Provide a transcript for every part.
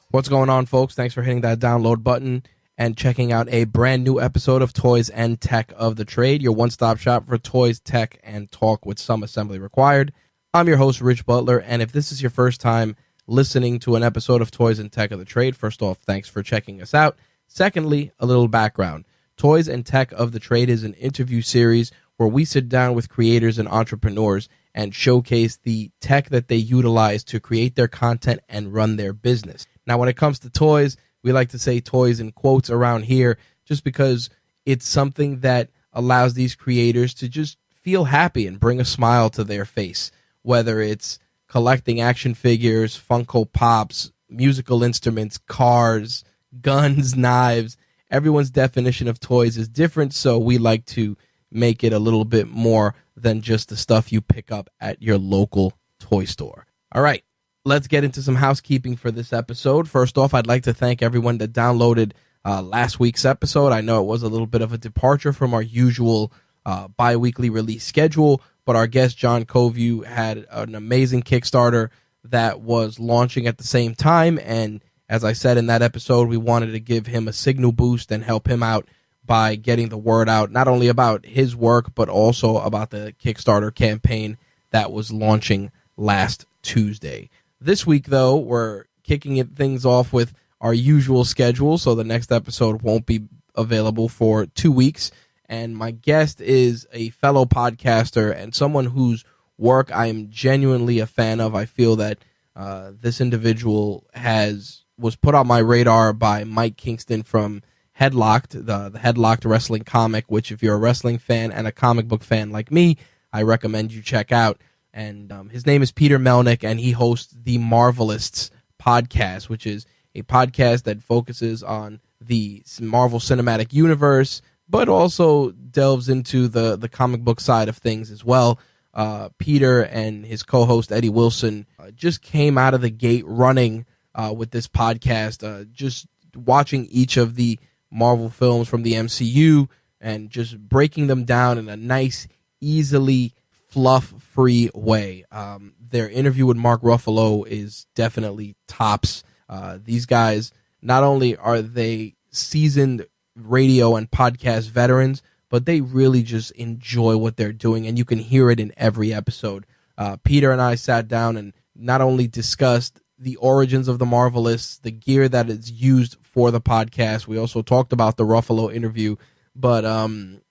What's going on, folks? Thanks for hitting that download button and checking out a brand new episode of Toys and Tech of the Trade, your one-stop shop for toys, tech, and talk with some assembly required. I'm your host, Rich Butler, and if this is your first time listening to an episode of Toys and Tech of the Trade, first off, thanks for checking us out. Secondly, a little background. Toys and Tech of the Trade is an interview series where we sit down with creators and entrepreneurs and showcase the tech that they utilize to create their content and run their business. Now, when it comes to toys, we like to say toys in quotes around here just because it's something that allows these creators to just feel happy and bring a smile to their face, whether it's collecting action figures, Funko Pops, musical instruments, cars, guns, knives. Everyone's definition of toys is different, so we like to make it a little bit more than just the stuff you pick up at your local toy store. All right. Let's get into some housekeeping for this episode. First off, I'd like to thank everyone that downloaded last week's episode. I know it was a little bit of a departure from our usual bi-weekly release schedule, but our guest, John Covey, had an amazing Kickstarter that was launching at the same time. And as I said in that episode, we wanted to give him a signal boost and help him out by getting the word out, not only about his work, but also about the Kickstarter campaign that was launching last Tuesday. This week, though, we're kicking things off with our usual schedule, so the next episode won't be available for 2 weeks. And my guest is a fellow podcaster and someone whose work I am genuinely a fan of. I feel that this individual was put on my radar by Mike Kingston from Headlocked, the Headlocked wrestling comic, which if you're a wrestling fan and a comic book fan like me, I recommend you check out. And his name is Peter Melnick, and he hosts the Marvelists podcast, which is a podcast that focuses on the Marvel Cinematic Universe, but also delves into the comic book side of things as well. Peter and his co-host Eddie Wilson just came out of the gate running with this podcast, just watching each of the Marvel films from the MCU and just breaking them down in a nice, easily fluff-free way. Their interview with Mark Ruffalo is definitely tops. These guys, not only are they seasoned radio and podcast veterans, but they really just enjoy what they're doing, and you can hear it in every episode. Peter and I sat down and not only discussed the origins of the Marvelists, the gear that is used for the podcast. We also talked about the Ruffalo interview, but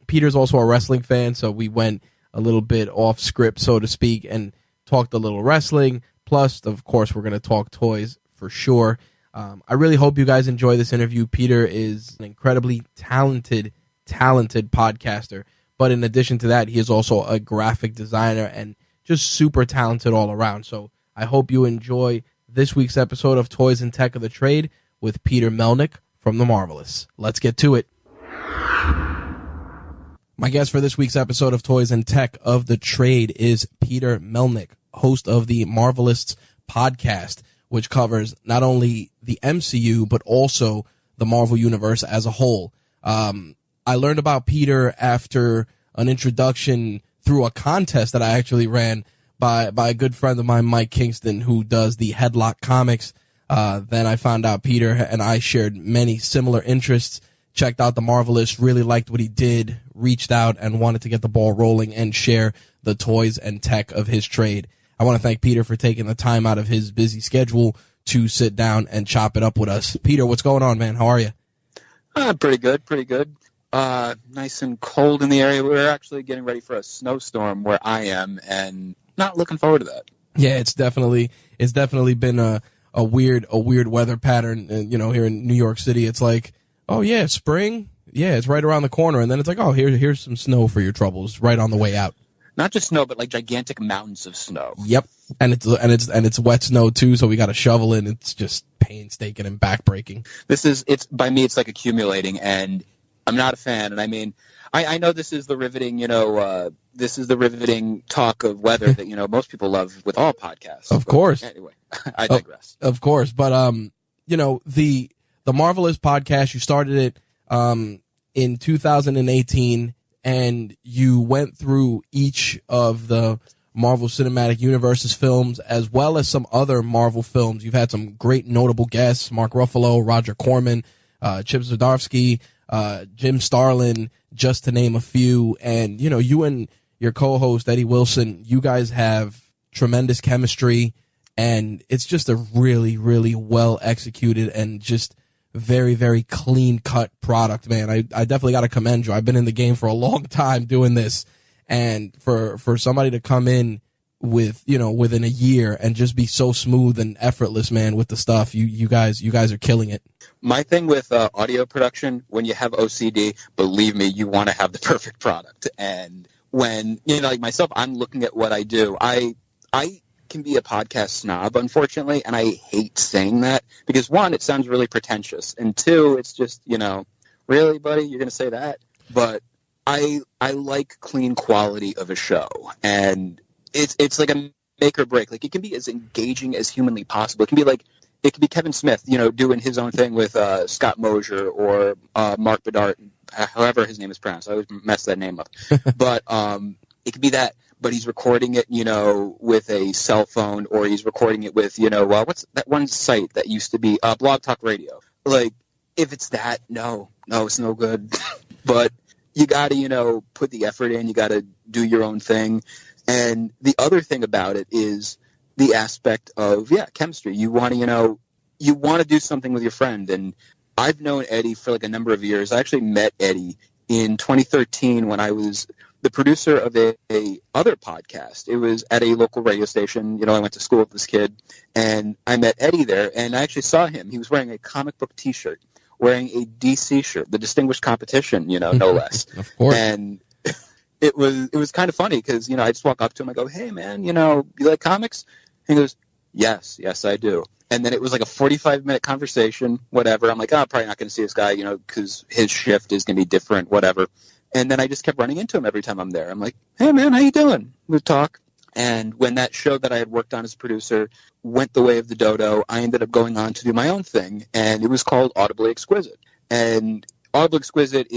Peter's also a wrestling fan, so we went a little bit off script, so to speak, and talked a little wrestling. Plus, of course, we're going to talk toys for sure. I really hope you guys enjoy this interview. Peter is an incredibly talented podcaster, but in addition to that, he is also a graphic designer and just super talented all around. So I hope you enjoy this week's episode of Toys and Tech of the Trade with Peter Melnick from the Marvelists. Let's get to it. My guest for this week's episode of Toys and Tech of the Trade is Peter Melnick, host of the Marvelists podcast, which covers not only the MCU, but also the Marvel Universe as a whole. I learned about Peter after an introduction through a contest that I actually ran by a good friend of mine, Mike Kingston, who does the Headlock comics. Then I found out Peter and I shared many similar interests, checked out the Marvelists, really liked what he did, reached out and wanted to get the ball rolling and share the toys and tech of his trade. I want to thank Peter for taking the time out of his busy schedule to sit down and chop it up with us. Peter, what's going on, man? How are you? Pretty good. Nice and cold in the area. We're actually getting ready for a snowstorm where I am, and not looking forward to that. Yeah, it's definitely been a weird weather pattern. You know, here in New York City, it's like, oh yeah, spring. Yeah, it's right around the corner, and then it's like, oh, here's some snow for your troubles right on the way out. Not just snow, but like gigantic mountains of snow. Yep. And it's wet snow too, so we got to shovel it. It's just painstaking and backbreaking. It's by me, it's like accumulating, and I'm not a fan. And I mean, I know this is the riveting, talk of weather that, most people love with all podcasts. Of course. Anyway, I digress. Of course. But, the Marvelist podcast, you started it, in 2018, and you went through each of the Marvel Cinematic Universe's films, as well as some other Marvel films. You've had some great notable guests: Mark Ruffalo, Roger Corman, Chip Zdarsky, Jim Starlin, just to name a few. And, you and your co-host, Eddie Wilson, you guys have tremendous chemistry, and it's just a really, really well executed and just very, very clean cut product, man. I definitely got to commend you. I've been in the game for a long time doing this. And for somebody to come in within a year and just be so smooth and effortless, man, with the stuff, you guys are killing it. My thing with audio production, when you have OCD, believe me, you want to have the perfect product. And when, like myself, I'm looking at what I do. I can be a podcast snob, unfortunately, and I hate saying that because, one, it sounds really pretentious, and two, it's just, really, buddy, you're going to say that? But I like clean quality of a show, and it's like a make or break. Like, it can be as engaging as humanly possible. It can be Kevin Smith, doing his own thing with Scott Mosier or Mark Bedard, however his name is pronounced. I always mess that name up. But it could be that, but he's recording it, with a cell phone, or he's recording it with, what's that one site that used to be Blog Talk Radio? Like, if it's that, no, it's no good. But you got to, put the effort in. You got to do your own thing. And the other thing about it is the aspect of, chemistry. You want to do something with your friend. And I've known Eddie for like a number of years. I actually met Eddie in 2013 when I was the producer of a other podcast. It was at a local radio station. I went to school with this kid, and I met Eddie there, and I actually saw him. He was wearing a comic book T-shirt, wearing a DC shirt, the Distinguished Competition, no less. Of course. And it was kind of funny because, I just walk up to him, I go, "Hey, man, you like comics?" And he goes, Yes, I do. And then it was like a 45-minute conversation, whatever. I'm like, I'm probably not going to see this guy, because his shift is going to be different, whatever. And then I just kept running into him every time I'm there. I'm like, "Hey, man, how you doing?" We'd talk. And when that show that I had worked on as producer went the way of the dodo, I ended up going on to do my own thing, and it was called Audibly Exquisite. And Audibly Exquisite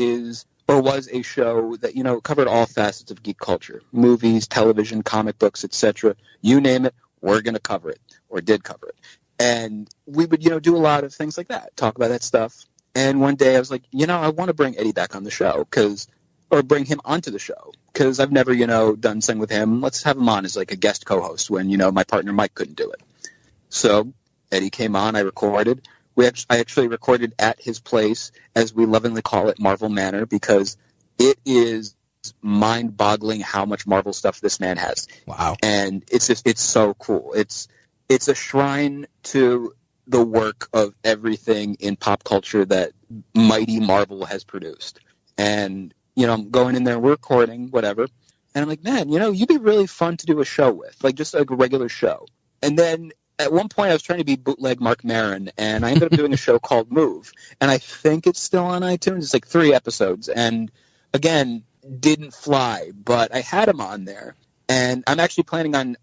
was a show that, covered all facets of geek culture: movies, television, comic books, etc. You name it, we're going to cover it, or did cover it. And we would, do a lot of things like that, talk about that stuff. And one day I was like, I want to bring Eddie back on the show, or bring him onto the show, because I've never, done something with him. Let's have him on as like a guest co-host when, my partner Mike couldn't do it. So Eddie came on, I recorded. I actually recorded at his place, as we lovingly call it, Marvel Manor, because it is mind-boggling how much Marvel stuff this man has. Wow. And it's so cool. It's a shrine to the work of everything in pop culture that mighty Marvel has produced. And, I'm going in there, we're recording, whatever. And I'm like, man, you'd be really fun to do a show with, like just like a regular show. And then at one point I was trying to be bootleg Mark Maron, and I ended up doing a show called Move. And I think it's still on iTunes. It's like 3 episodes. And again, didn't fly, but I had him on there. And I'm actually planning on,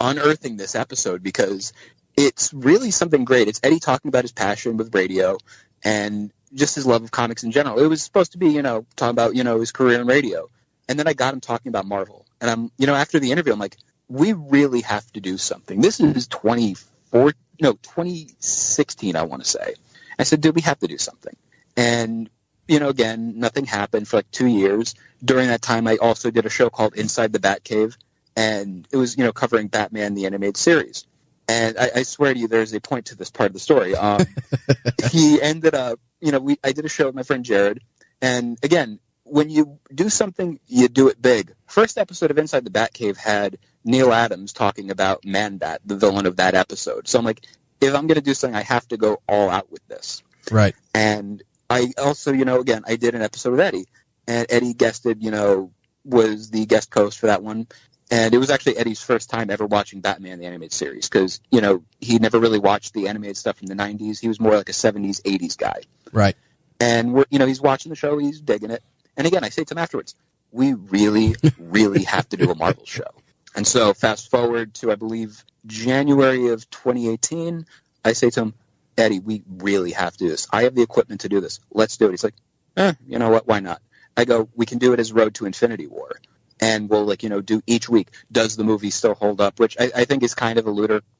unearthing this episode, because it's really something great. It's Eddie talking about his passion with radio and just his love of comics in general. It was supposed to be, talking about, his career in radio. And then I got him talking about Marvel. And I'm, after the interview, I'm like, we really have to do something. This is 2016, I want to say. I said, dude, we have to do something. And, again, nothing happened for like 2 years. During that time, I also did a show called Inside the Batcave. And it was, covering Batman, the animated series. And I swear to you, there's a point to this part of the story. He ended up, I did a show with my friend Jared. And again, when you do something, you do it big. First episode of Inside the Batcave had Neil Adams talking about Man-Bat, the villain of that episode. So I'm like, if I'm going to do something, I have to go all out with this. Right. And I also, again, I did an episode with Eddie. And Eddie guested, was the guest host for that one. And it was actually Eddie's first time ever watching Batman, the animated series, because, you know, he never really watched the animated stuff from the 90s. He was more like a 70s, 80s guy. Right. And, he's watching the show, he's digging it. And again, I say to him afterwards, we really, really have to do a Marvel show. And so fast forward to, I believe, January of 2018, I say to him, Eddie, we really have to do this. I have the equipment to do this. Let's do it. He's like, you know what? Why not? I go, we can do it as Road to Infinity War. And we'll, do each week. Does the movie still hold up? Which I think is kind of a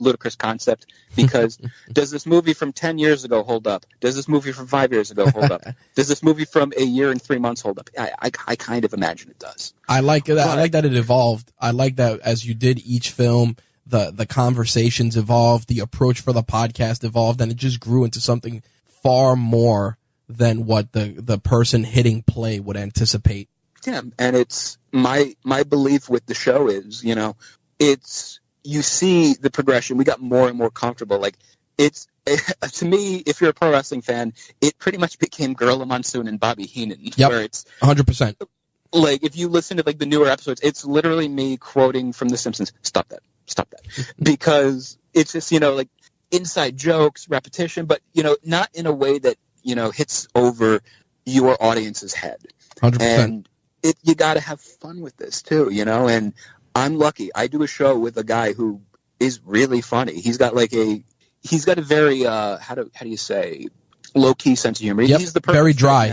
ludicrous concept, because does this movie from 10 years ago hold up? Does this movie from 5 years ago hold up? Does this movie from a year and 3 months hold up? I kind of imagine it does. I like that. I like that it evolved. I like that as you did each film, the conversations evolved, the approach for the podcast evolved, and it just grew into something far more than what the person hitting play would anticipate. Yeah, and it's my belief with the show is, it's, you see the progression. We got more and more comfortable. Like, it's, to me, if you're a pro wrestling fan, it pretty much became Gorilla Monsoon and Bobby Heenan. Yep, where it's 100%. Like, if you listen to like the newer episodes, it's literally me quoting from The Simpsons. Stop that, because it's just like inside jokes, repetition, but not in a way that hits over your audience's head. 100%. And you got to have fun with this too, and I'm lucky. I do a show with a guy who is really funny. He's got a very, how do you say, low key sense of humor. Yep. He's the very dry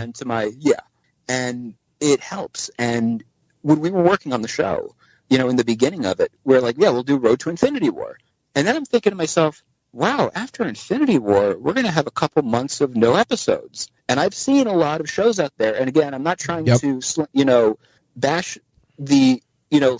and it helps. And when we were working on the show, in the beginning of it, we're like, yeah, we'll do Road to Infinity War. And then I'm thinking to myself, wow, after Infinity War, we're going to have a couple months of no episodes. And I've seen a lot of shows out there. And again, I'm not trying to, bash the,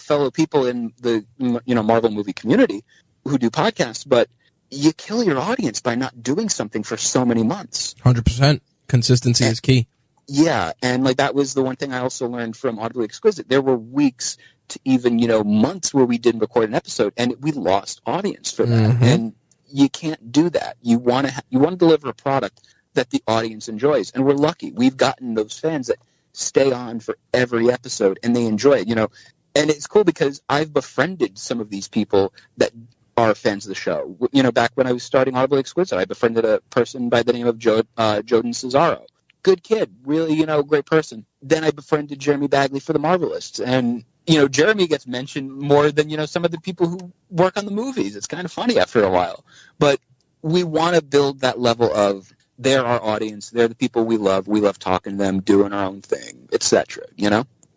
fellow people in the, Marvel movie community who do podcasts, but you kill your audience by not doing something for so many months. 100%. Consistency is key. Yeah. And like, that was the one thing I also learned from Audibly Exquisite. There were weeks to even, months where we didn't record an episode and we lost audience for that. Mm-hmm. And you can't do that. You want to deliver a product that the audience enjoys, and we're lucky. We've gotten those fans that stay on for every episode, and they enjoy it. And it's cool because I've befriended some of these people that are fans of the show. Back when I was starting Audibly Exquisite, I befriended a person by the name of Joden Cesaro. Good kid, really, great person. Then I befriended Jeremy Bagley for the Marvelists, and Jeremy gets mentioned more than, some of the people who work on the movies. It's kind of funny after a while. But we want to build that level of, they're our audience. They're the people we love. We love talking to them, doing our own thing, etc.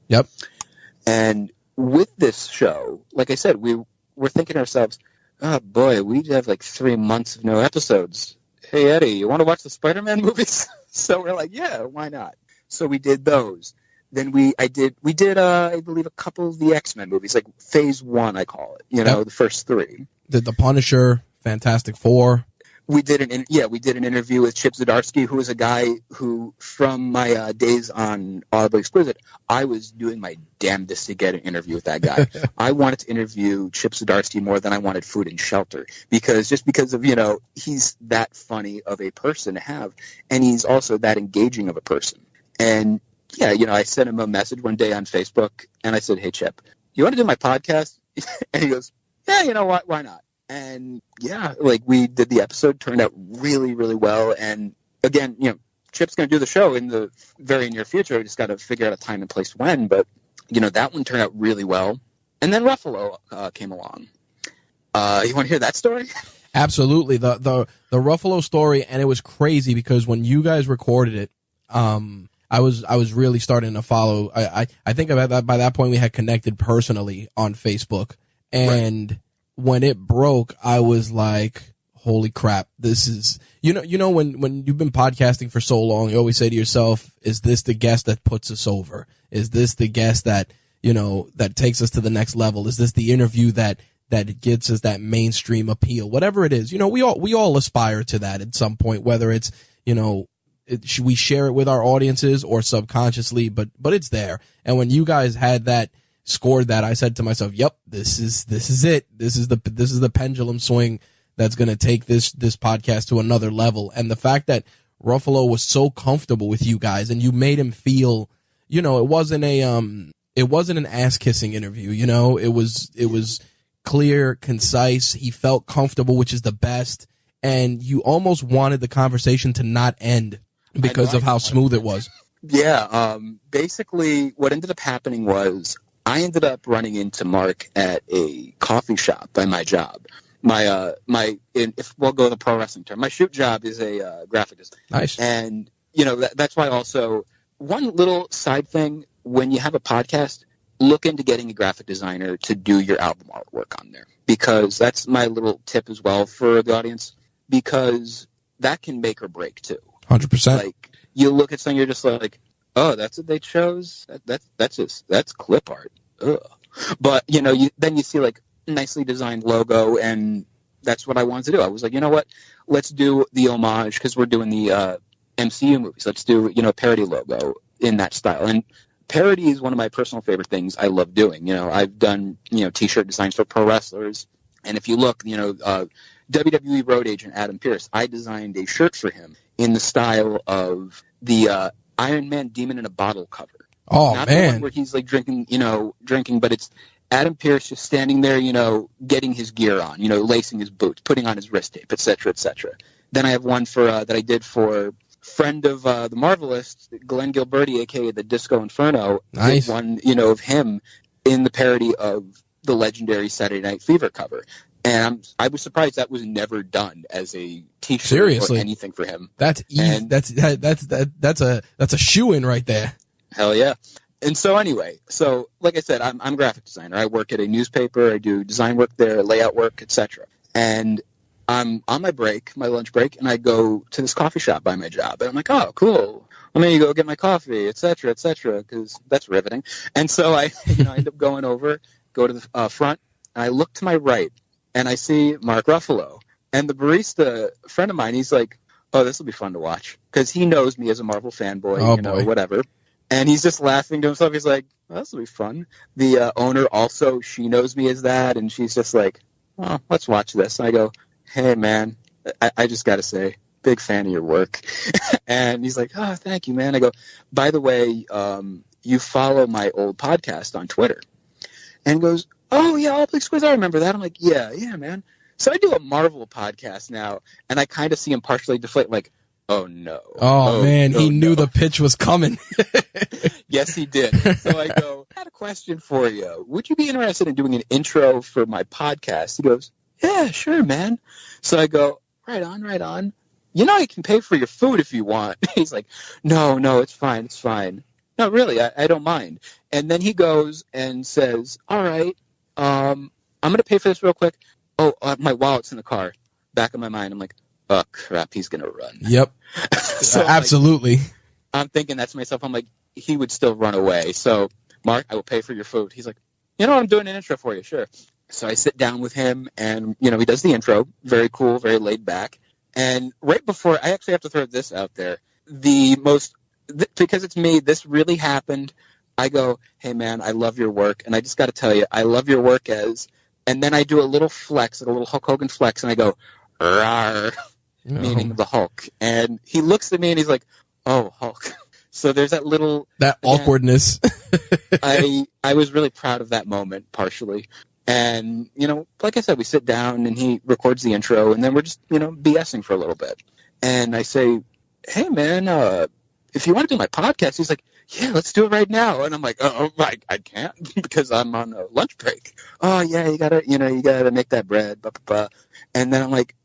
Yep. And with this show, like I said, we're thinking to ourselves, oh boy, we have like 3 months of no episodes. Hey, Eddie, you want to watch the Spider-Man movies? So we're like, yeah, why not? So we did those. Then we did I believe a couple of the X-Men movies, like phase 1, I call it, the first 3. Did the Punisher, Fantastic Four. We did an interview with Chip Zdarsky, who was a guy who, from my days on Audibly Exquisite, I was doing my damnedest to get an interview with that guy. I wanted to interview Chip Zdarsky more than I wanted food and shelter, because of, he's that funny of a person to have, and he's also that engaging of a person. And yeah, I sent him a message one day on Facebook, and I said, hey, Chip, you want to do my podcast? And he goes, yeah, you know what? Why not? And yeah, like, we did the episode, turned out really, really well. And again, Chip's going to do the show in the very near future. We just got to figure out a time and place when. But, that one turned out really well. And then Ruffalo came along. You want to hear that story? Absolutely. The Ruffalo story, and it was crazy because when you guys recorded it, I was really starting to follow. I think by that point we had connected personally on Facebook, and right. When it broke, I was like, holy crap, this is, when you've been podcasting for so long, you always say to yourself, is this the guest that puts us over? Is this the guest that, that takes us to the next level? Is this the interview that gets us that mainstream appeal? Whatever it is, we all aspire to that at some point, whether it's, we share it with our audiences or subconsciously, but it's there. And when you guys had scored that, I said to myself, yep, this is it. This is the pendulum swing that's going to take this podcast to another level. And the fact that Ruffalo was so comfortable with you guys and you made him feel, it wasn't it wasn't an ass-kissing interview, you know? It was clear, concise. He felt comfortable, which is the best. And you almost wanted the conversation to not end because of how smooth it was. Yeah. Basically, what ended up happening was I ended up running into Mark at a coffee shop by my job. If we'll go the pro wrestling term, my shoot job is a graphic design. Nice. And, you know, that's why also one little side thing, when you have a podcast, look into getting a graphic designer to do your album artwork on there, because that's my little tip as well for the audience, because that can make or break too. 100%. Like, you look at something, you're just like, oh, that's what they chose? That's clip art. Ugh. But, you know, then you see like nicely designed logo, and that's what I wanted to do. I was like, you know what? Let's do the homage, because we're doing the MCU movies. Let's do, you know, parody logo in that style. And parody is one of my personal favorite things I love doing. You know, I've done, you know, t-shirt designs for pro wrestlers. And if you look, you know, WWE road agent Adam Pearce, I designed a shirt for him in the style of the Iron Man Demon in a Bottle cover. Oh, Not man. the one where he's like drinking, but it's Adam Pearce just standing there, you know, getting his gear on, you know, lacing his boots, putting on his wrist tape, etc., etc. Then I have one for that I did for friend of the Marvelists, Glenn Gilberti, aka the Disco Inferno. Nice. Did one, you know, of him in the parody of the legendary Saturday Night Fever cover. And I was surprised that was never done as a t-shirt Seriously? or anything for him. That's easy. That's a shoe-in right there. Hell yeah. And so anyway, like I said, I'm a graphic designer. I work at a newspaper. I do design work there, layout work, etc. And I'm on my lunch break, and I go to this coffee shop by my job. And I'm like, oh, cool. Let me go get my coffee, etc., because that's riveting. And so I end up going over, go to the front, and I look to my right, and I see Mark Ruffalo. And the barista friend of mine, he's like, oh, this will be fun to watch, because he knows me as a Marvel fanboy, boy. Whatever. And he's just laughing to himself. He's like, oh, this will be fun. The owner also, she knows me as that, and she's just like, oh, let's watch this. And I go, hey, man, I just got to say, big fan of your work. And he's like, oh, thank you, man. I go, by the way, you follow my old podcast on Twitter. And he goes, oh, yeah, All Big Squiz, I remember that. I'm like, yeah, man. So I do a Marvel podcast now, and I kind of see him partially deflate, like, oh, no. Oh man, he knew the pitch was coming. Yes, he did. So I go, I had a question for you. Would you be interested in doing an intro for my podcast? He goes, yeah, sure, man. So I go, right on. You know, I can pay for your food if you want. He's like, no, it's fine. No, really, I don't mind. And then he goes and says, all right, I'm going to pay for this real quick. Oh, my wallet's in the car. Back of my mind, I'm like, oh, crap, he's going to run. Yep. So absolutely. I'm thinking that to myself. I'm like, he would still run away. So, Mark, I will pay for your food. He's like, you know, I'm doing an intro for you. Sure. So I sit down with him, and, you know, he does the intro. Very cool, very laid back. And right before, I actually have to throw this out there. Because it's me, this really happened. I go, hey, man, I love your work. And I just got to tell you, I love your work and then I do a little flex, a little Hulk Hogan flex, and I go, rawr. Meaning the Hulk. And he looks at me and he's like, oh, Hulk. So there's that little... That awkwardness. I was really proud of that moment, partially. And, you know, like I said, we sit down and he records the intro, and then we're just, you know, BSing for a little bit. And I say, hey, man, if you want to do my podcast, he's like, yeah, let's do it right now. And I'm like, oh, I can't because I'm on a lunch break. Oh, yeah, you gotta make that bread. Blah, blah, blah. And then I'm like,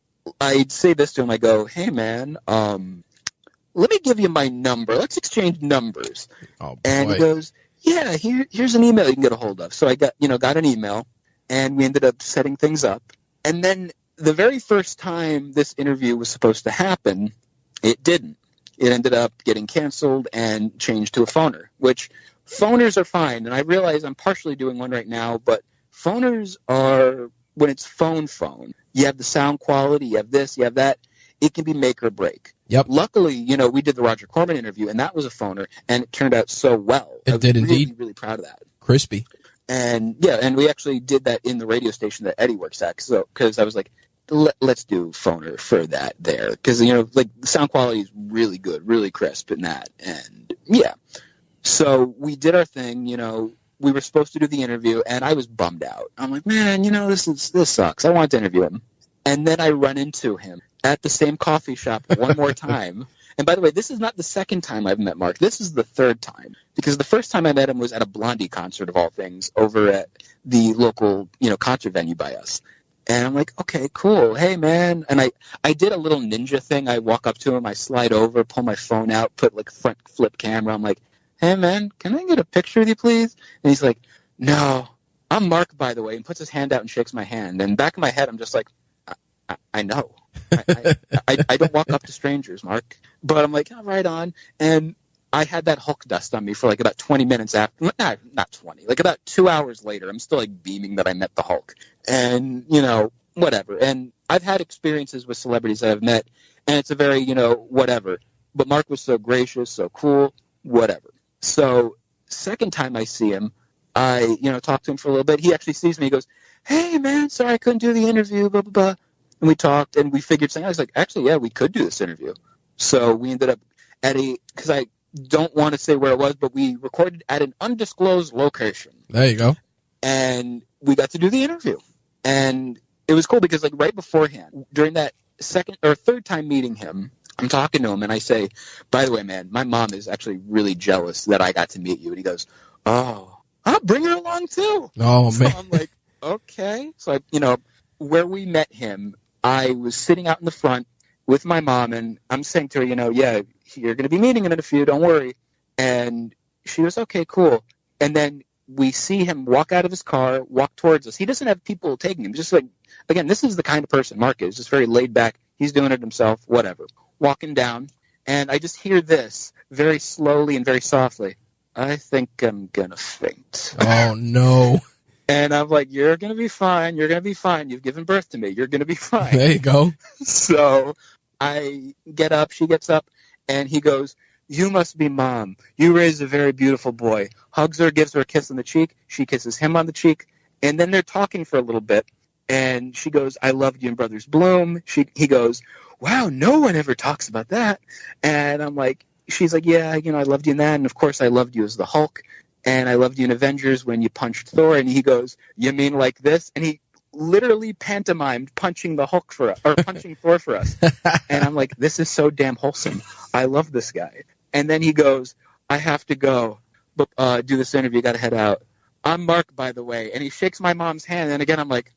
I'd say this to him. I go, hey, man, let me give you my number. Let's exchange numbers. Oh, boy. And he goes, yeah, here's an email you can get a hold of. So I got an email, and we ended up setting things up. And then the very first time this interview was supposed to happen, it didn't. It ended up getting canceled and changed to a phoner, which phoners are fine. And I realize I'm partially doing one right now, but phoners are, when it's phone, you have the sound quality, you have this, you have that. It can be make or break. Yep. Luckily, you know, we did the Roger Corman interview, and that was a phoner, and it turned out so well. It did indeed. Really, really proud of that. Crispy. And yeah, and we actually did that in the radio station that Eddie works at. So, because I was like, let's do phoner for that there, because, you know, like, the sound quality is really good, really crisp in that. And yeah, so we did our thing, you know, we were supposed to do the interview, and I was bummed out. I'm like, man, this sucks. I want to interview him. And then I run into him at the same coffee shop one more time. And by the way, this is not the second time I've met Mark. This is the third time. Because the first time I met him was at a Blondie concert, of all things, over at the local, concert venue by us. And I'm like, okay, cool. Hey, man. And I did a little ninja thing. I walk up to him, I slide over, pull my phone out, put like front flip camera. I'm like, hey, man, can I get a picture with you, please? And he's like, no, I'm Mark, by the way, and puts his hand out and shakes my hand. And back in my head, I'm just like, I know. I don't walk up to strangers, Mark. But I'm like, oh, right on. And I had that Hulk dust on me for like about 20 minutes after. Not 20. Like about 2 hours later, I'm still like beaming that I met the Hulk. And, whatever. And I've had experiences with celebrities that I've met, and it's a very, whatever. But Mark was so gracious, so cool, whatever. So second time I see him, I, talk to him for a little bit. He actually sees me. He goes, hey, man, sorry I couldn't do the interview, blah, blah, blah. And we talked, and we figured something out. I was like, actually, yeah, we could do this interview. So we ended up at because I don't want to say where it was, but we recorded at an undisclosed location. There you go. And we got to do the interview. And it was cool because, like, right beforehand, during that second or third time meeting him, I'm talking to him, and I say, by the way, man, my mom is actually really jealous that I got to meet you. And he goes, oh, I'll bring her along, too. Oh, so man. I'm like, okay. So, where we met him, I was sitting out in the front with my mom, and I'm saying to her, yeah, you're going to be meeting him in a few, don't worry. And she was, okay, cool. And then we see him walk out of his car, walk towards us. He doesn't have people taking him. Just like, again, this is the kind of person Mark is, just very laid back. He's doing it himself, whatever. Walking down, and I just hear this very slowly and very softly. I think I'm going to faint. Oh, no. And I'm like, you're going to be fine. You're going to be fine. You've given birth to me. You're going to be fine. There you go. So I get up. She gets up. And he goes, you must be Mom. You raised a very beautiful boy. Hugs her, gives her a kiss on the cheek. She kisses him on the cheek. And then they're talking for a little bit. And she goes, I loved you in Brothers Bloom. He goes, wow, no one ever talks about that. And I'm like, she's like, yeah, I loved you in that. And, of course, I loved you as the Hulk. And I loved you in Avengers when you punched Thor. And he goes, you mean like this? And he literally pantomimed punching the Hulk for us, or punching Thor for us. And I'm like, this is so damn wholesome. I love this guy. And then he goes, I have to go do this interview. Got to head out. I'm Mark, by the way. And he shakes my mom's hand. And again, I'm like,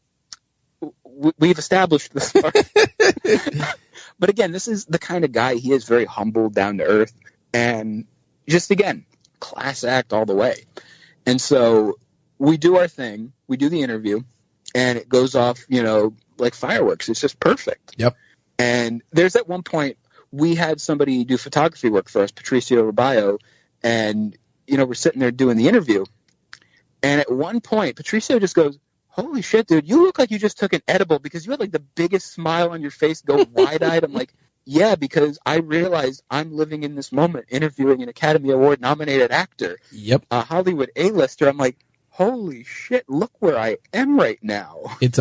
we've established this part. But again, this is the kind of guy he is, very humble, down to earth. And just, again, class act all the way. And so we do our thing. We do the interview. And it goes off, like fireworks. It's just perfect. Yep. And there's at one point, we had somebody do photography work for us, Patricio Rubio, and, we're sitting there doing the interview. And at one point, Patricio just goes, holy shit, dude, you look like you just took an edible because you had like the biggest smile on your face, go wide-eyed. I'm like, yeah, because I realized I'm living in this moment, interviewing an Academy Award-nominated actor. Yep. A Hollywood A-lister. I'm like, holy shit, look where I am right now. It's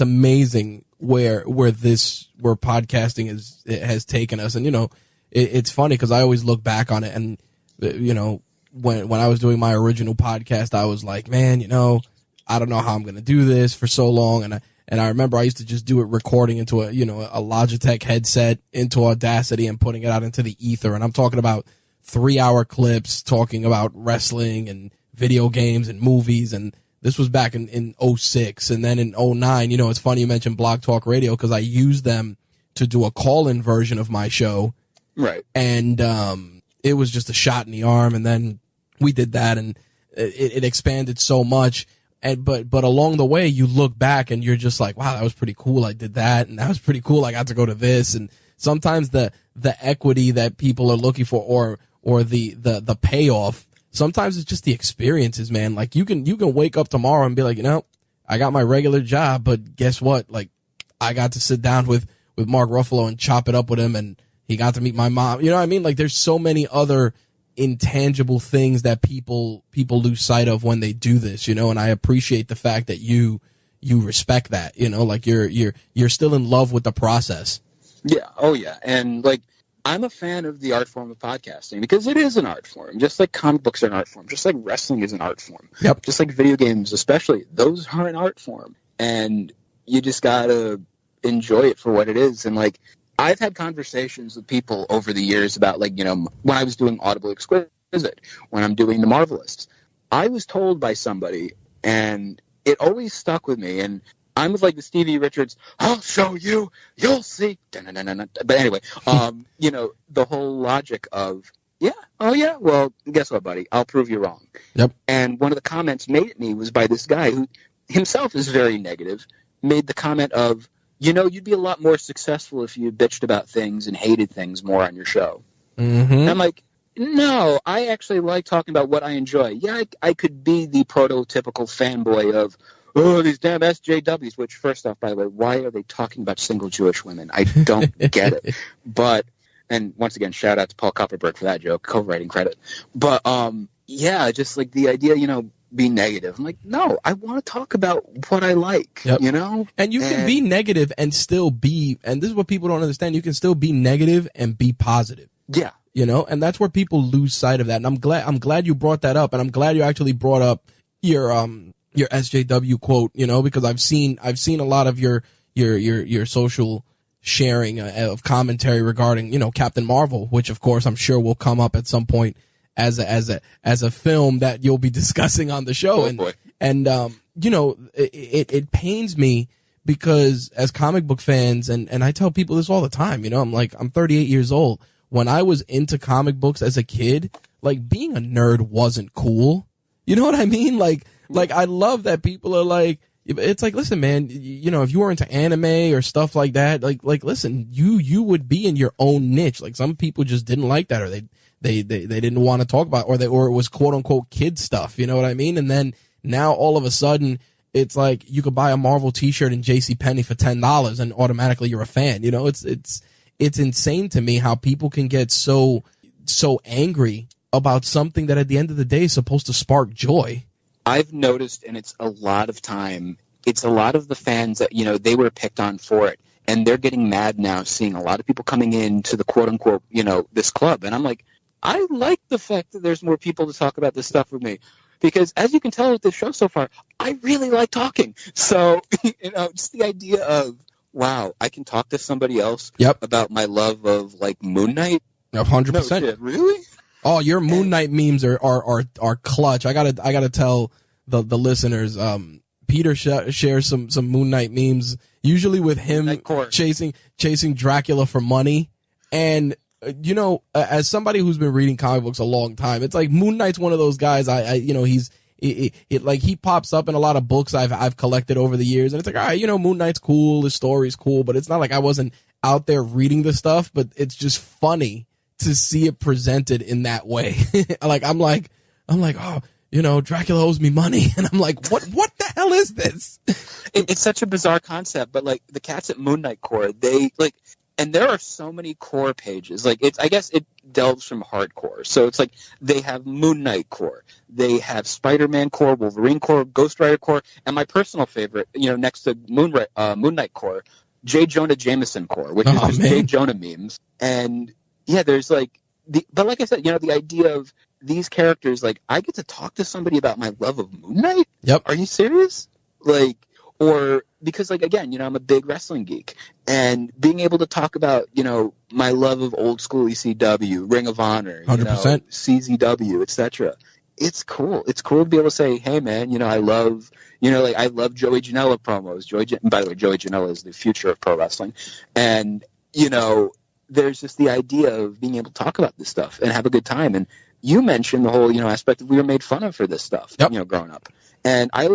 amazing where podcasting has taken us. And, it's funny because I always look back on it and, when I was doing my original podcast, I was like, man, I don't know how I'm going to do this for so long. And I remember I used to just do it recording into a Logitech headset into Audacity and putting it out into the ether. And I'm talking about 3-hour clips talking about wrestling and video games and movies. And this was back in 06. And then in 09, it's funny you mentioned Blog Talk Radio because I used them to do a call-in version of my show. Right. And it was just a shot in the arm. And then we did that and it expanded so much. But along the way, you look back and you're just like, wow, that was pretty cool. I did that, and that was pretty cool. I got to go to this. And sometimes the equity that people are looking for, or the payoff, sometimes it's just the experiences, man. Like you can wake up tomorrow and be like, I got my regular job, but guess what? Like I got to sit down with Mark Ruffalo and chop it up with him, and he got to meet my mom. You know what I mean? Like there's so many other intangible things that people lose sight of when they do this, and I appreciate the fact that you respect that, like you're still in love with the process. Yeah. Oh yeah. And like I'm a fan of the art form of podcasting because it is an art form, just like comic books are an art form, just like wrestling is an art form, Yep. just like video games especially. Those are an art form, and you just gotta enjoy it for what it is. And like, I've had conversations with people over the years about, like, you know, when I was doing Audible Exquisite, when I'm doing the Marvelists, I was told by somebody, and it always stuck with me, and I'm with like the Stevie Richards, I'll show you, you'll see. But anyway, you know, the whole logic of, yeah, oh yeah, well, guess what, buddy? I'll prove you wrong. Yep. And one of the comments made at me was by this guy who himself is very negative, made the comment of, you know, you'd be a lot more successful if you bitched about things and hated things more on your show. Mm-hmm. And I'm like, no, I actually like talking about what I enjoy. Yeah, I could be the prototypical fanboy of, oh, these damn SJWs, which, first off, by the way, why are they talking about single Jewish women? I don't get it. But, and once again, shout out to Paul Kupperberg for that joke, co-writing credit. But, yeah, just like the idea, you know, be negative. I'm like, no, I want to talk about what I like, you know? And you can be negative and still be, and this is what people don't understand, you can still be negative and be positive. Yeah. You know, and that's where people lose sight of that. And I'm glad you brought that up, and I'm glad you actually brought up your SJW quote, you know, because I've seen a lot of your social sharing of commentary regarding, you know, Captain Marvel, which of course I'm sure will come up at some point as a film that you'll be discussing on the show. And you know, it pains me because as comic book fans, and I tell people this all the time, you know, I'm 38 years old. When I was into comic books as a kid, like, being a nerd wasn't cool. You know what I mean? Like I love that people are like, it's like, listen, man, you know, if you were into anime or stuff like that, like, listen, you would be in your own niche. Like, some people just didn't like that, or they didn't want to talk about, or it was quote unquote kid stuff. You know what I mean? And then now all of a sudden it's like you could buy a Marvel t-shirt in JCPenney for $10 and automatically you're a fan. You know, it's insane to me how people can get so angry about something that at the end of the day is supposed to spark joy. I've noticed, and it's a lot of the fans that, you know, they were picked on for it, and they're getting mad now seeing a lot of people coming into the quote unquote, you know, this club. And I'm like, I like the fact that there's more people to talk about this stuff with me, because as you can tell with this show so far, I really like talking. So, you know, just the idea of, wow, I can talk to somebody else about my love of, like, Moon Knight. 100%. No shit, really? Oh, your Moon Knight memes are clutch. I gotta tell the listeners. Peter shares some Moon Knight memes, usually with him chasing Dracula for money. And you know, as somebody who's been reading comic books a long time, it's like Moon Knight's one of those guys. You know, he pops up in a lot of books I've collected over the years, and it's like, all right, you know, Moon Knight's cool, his story's cool, but it's not like I wasn't out there reading the stuff. But it's just funny to see it presented in that way. I'm like, oh, you know, Dracula owes me money, and I'm like, what the hell is this? It's such a bizarre concept, but like the cats at Moon Knight Corps, they like. And there are so many core pages. Like, I guess it delves from hardcore. So it's like they have Moon Knight core, they have Spider-Man core, Wolverine core, Ghost Rider core, and my personal favorite, you know, next to Moon Knight core, J. Jonah Jameson core, which is just J. Jonah memes. And yeah, there's like but like I said, you know, the idea of these characters, like, I get to talk to somebody about my love of Moon Knight. Yep. Are you serious? Like, or because, like, again, you know, I'm a big wrestling geek, and being able to talk about, you know, my love of old school ECW, Ring of Honor, 100%. You know, CZW, etc. It's cool. It's cool to be able to say, hey, man, you know, I love Joey Janela promos. By the way, Joey Janela is the future of pro wrestling. And, you know, there's just the idea of being able to talk about this stuff and have a good time. And you mentioned the whole, you know, aspect of we were made fun of for this stuff, you know, growing up. And I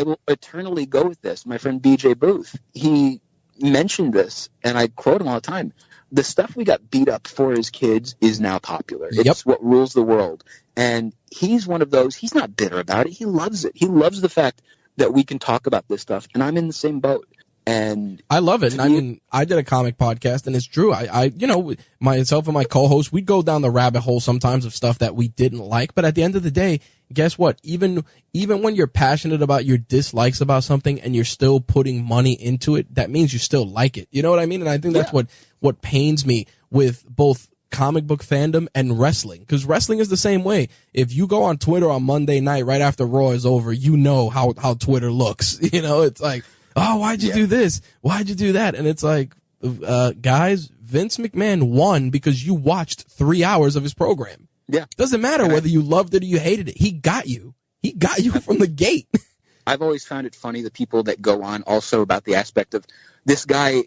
will eternally go with this. My friend BJ Booth, he mentioned this, and I quote him all the time. The stuff we got beat up for as kids is now popular. It's what rules the world. And he's one of those, he's not bitter about it. He loves it. He loves the fact that we can talk about this stuff, and I'm in the same boat. And I love it. And I mean, I did a comic podcast, and it's true. I you know, myself and my co-host, we'd go down the rabbit hole sometimes of stuff that we didn't like. But at the end of the day, guess what? Even when you're passionate about your dislikes about something and you're still putting money into it, that means you still like it. You know what I mean? And I think that's what pains me with both comic book fandom and wrestling, because wrestling is the same way. If you go on Twitter on Monday night right after Raw is over, you know how Twitter looks. You know, it's like, oh, why'd you do this? Why'd you do that? And it's like, guys, Vince McMahon won because you watched 3 hours of his program. Yeah. Doesn't matter whether you loved it or you hated it. He got you. He got you from the gate. I've always found it funny, the people that go on also about the aspect of this guy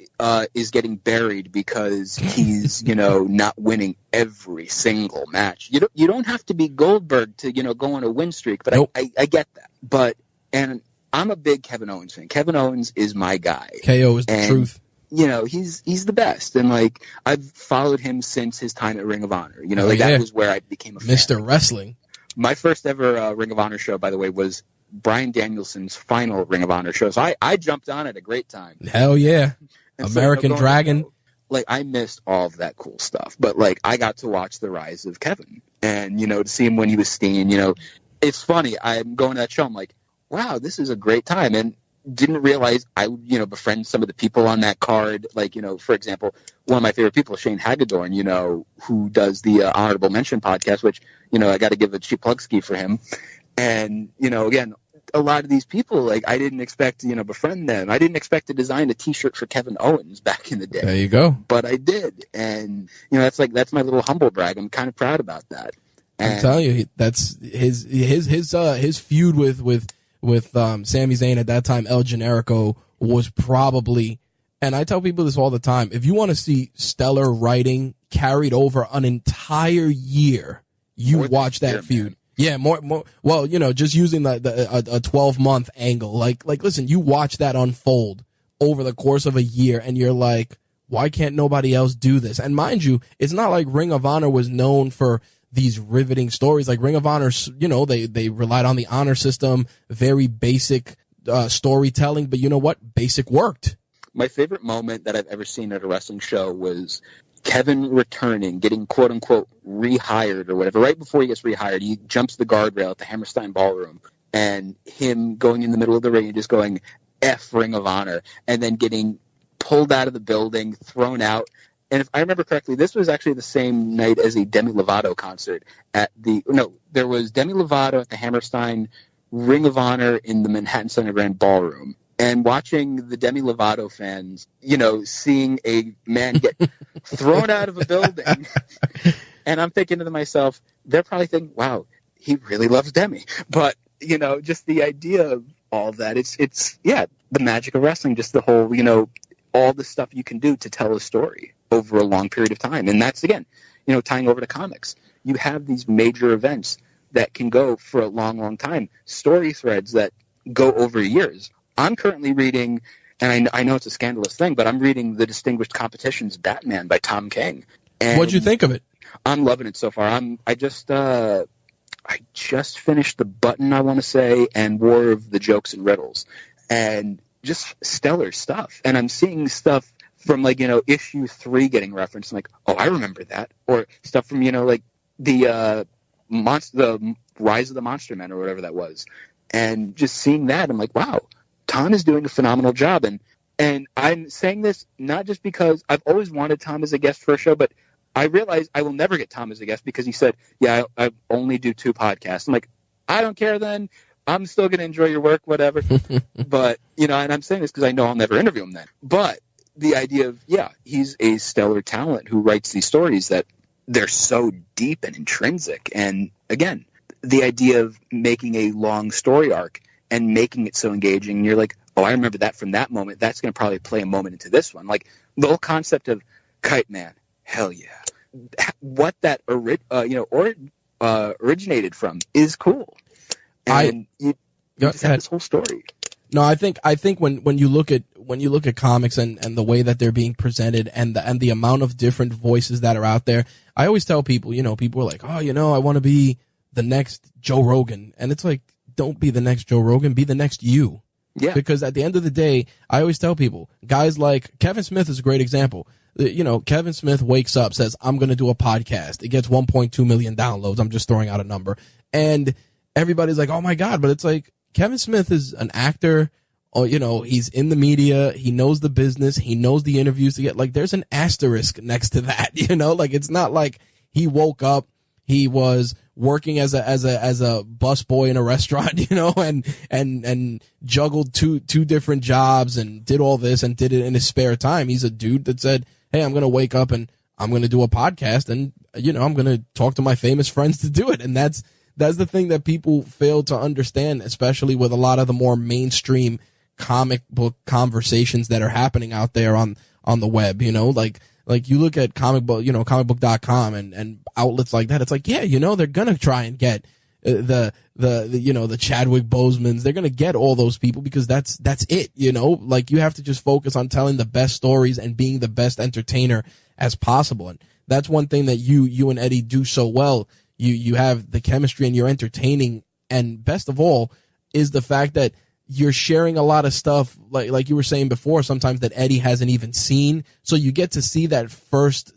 is getting buried because he's, not winning every single match. You don't have to be Goldberg to, go on a win streak, but nope. I get that. And I'm a big Kevin Owens fan. Kevin Owens is my guy. KO is the truth. He's the best. And I've followed him since his time at Ring of Honor. That was where I became a fan. Mr. Wrestling. My first ever Ring of Honor show, by the way, was Bryan Danielson's final Ring of Honor show. So I jumped on at a great time. Hell yeah. American Dragon. I missed all of that cool stuff. But, I got to watch the rise of Kevin. And, to see him when he was Steen, it's funny. I'm going to that show. I'm like, wow, this is a great time. And didn't realize I would, befriend some of the people on that card. For example, one of my favorite people, Shane Hagedorn, who does the Honorable Mention podcast, which, I got to give a cheap plug ski for him. And, again, a lot of these people, I didn't expect to, befriend them. I didn't expect to design a T-shirt for Kevin Owens back in the day. There you go. But I did. And, that's my little humble brag. I'm kind of proud about that. And I'm telling you, that's his feud with Sami Zayn at that time, El Generico, was probably, and I tell people this all the time, if you want to see stellar writing carried over an entire year, you watch that feud. Man. Yeah, more. Well, just using a 12-month angle, listen, you watch that unfold over the course of a year, and you're like, why can't nobody else do this? And mind you, it's not like Ring of Honor was known for these riveting stories. Like Ring of Honor, they relied on the honor system, very basic storytelling, but you know what? Basic worked. My favorite moment that I've ever seen at a wrestling show was Kevin returning, getting quote-unquote rehired or whatever. Right before he gets rehired, he jumps the guardrail at the Hammerstein Ballroom, and him going in the middle of the ring and just going, F Ring of Honor, and then getting pulled out of the building, thrown out. And if I remember correctly, this was actually the same night as a Demi Lovato concert there was Demi Lovato at the Hammerstein, Ring of Honor in the Manhattan Center Grand Ballroom. And watching the Demi Lovato fans, seeing a man get thrown out of a building. And I'm thinking to myself, they're probably thinking, wow, he really loves Demi. But, just the idea of all that, it's the magic of wrestling, just the whole, all the stuff you can do to tell a story over a long period of time. And that's, again, tying over to comics. You have these major events that can go for a long, long time. Story threads that go over years. I'm currently reading, and I know it's a scandalous thing, but I'm reading The Distinguished Competition's Batman by Tom King. And what'd you think of it? I'm loving it so far. I just finished The Button, I want to say, and War of the Jokes and Riddles. And just stellar stuff. And I'm seeing stuff from issue 3 getting referenced. I'm like, oh, I remember that. Or stuff from the Rise of the Monster Men or whatever that was. And just seeing that, I'm like, wow, Tom is doing a phenomenal job. And I'm saying this not just because I've always wanted Tom as a guest for a show, but I realize I will never get Tom as a guest because he said, yeah, I only do 2 podcasts. I'm like, I don't care then. I'm still going to enjoy your work, whatever. But, and I'm saying this because I know I'll never interview him then. But the idea of, he's a stellar talent who writes these stories that they're so deep and intrinsic. And again, the idea of making a long story arc and making it so engaging, and you're like, oh, I remember that from that moment. That's going to probably play a moment into this one. Like the whole concept of Kite Man, hell yeah. What that originated from is cool. And you just have this whole story. No, I think when you look at comics and the way that they're being presented and the amount of different voices that are out there, I always tell people, people are like, oh, I want to be the next Joe Rogan. And it's like, don't be the next Joe Rogan, be the next you. Yeah. Because at the end of the day, I always tell people, guys like Kevin Smith is a great example. Kevin Smith wakes up, says, I'm going to do a podcast. It gets 1.2 million downloads. I'm just throwing out a number. And everybody's like, oh my God. But it's like, Kevin Smith is an actor oh, you know, he's in the media, he knows the business, he knows the interviews to get. Like, there's an asterisk next to that, you know? Like, it's not like he woke up, he was working as a busboy in a restaurant, you know, and juggled two different jobs and did all this and did it in his spare time. He's a dude that said, hey, I'm going to wake up and I'm going to do a podcast, and, you know, I'm going to talk to my famous friends to do it. And that's the thing that people fail to understand, especially with a lot of the more mainstream comic book conversations that are happening out there on the web, you know, like you look at comicbook.com and outlets like that. It's like, yeah, you know, they're going to try and get the Chadwick Bosemans. They're going to get all those people because that's it, you know, like you have to just focus on telling the best stories and being the best entertainer as possible. And that's one thing that you and Eddie do so well. You have the chemistry and you're entertaining. And best of all is the fact that you're sharing a lot of stuff, like you were saying before, sometimes that Eddie hasn't even seen. So you get to see that first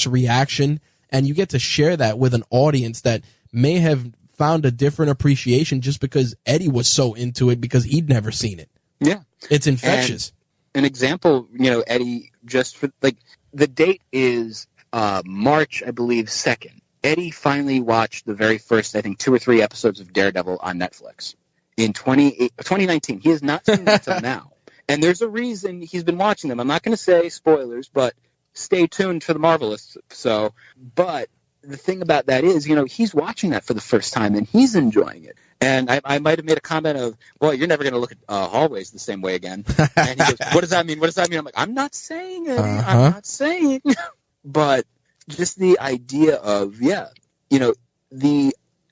reaction, and you get to share that with an audience that may have found a different appreciation just because Eddie was so into it because he'd never seen it. Yeah. It's infectious. And an example, you know, Eddie, just for like the date is March, I believe, 2nd. Eddie finally watched the very first, I think, 2 or 3 episodes of Daredevil on Netflix. In 2019. He has not seen them until now. And there's a reason he's been watching them. I'm not going to say spoilers, but stay tuned for the Marvelists. But the thing about that is, you know, he's watching that for the first time and he's enjoying it. And I might have made a comment of, well, you're never going to look at hallways the same way again. And he goes, what does that mean? What does that mean? I'm like, I'm not saying it. I'm not saying. But just the idea of, yeah, you know,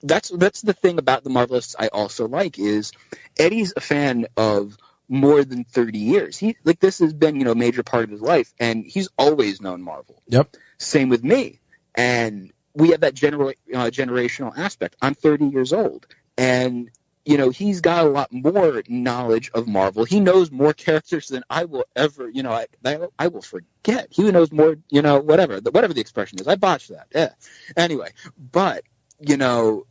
that's the thing about the Marvelists I also like is Eddie's a fan of more than 30 years. This has been, you know, a major part of his life, and he's always known Marvel. Yep. Same with me. And we have that generational aspect. I'm 30 years old, and, you know, he's got a lot more knowledge of Marvel. He knows more characters than I will ever, you know, I will forget. He knows more, you know, whatever the expression is. I botched that. Yeah. Anyway, but, you know,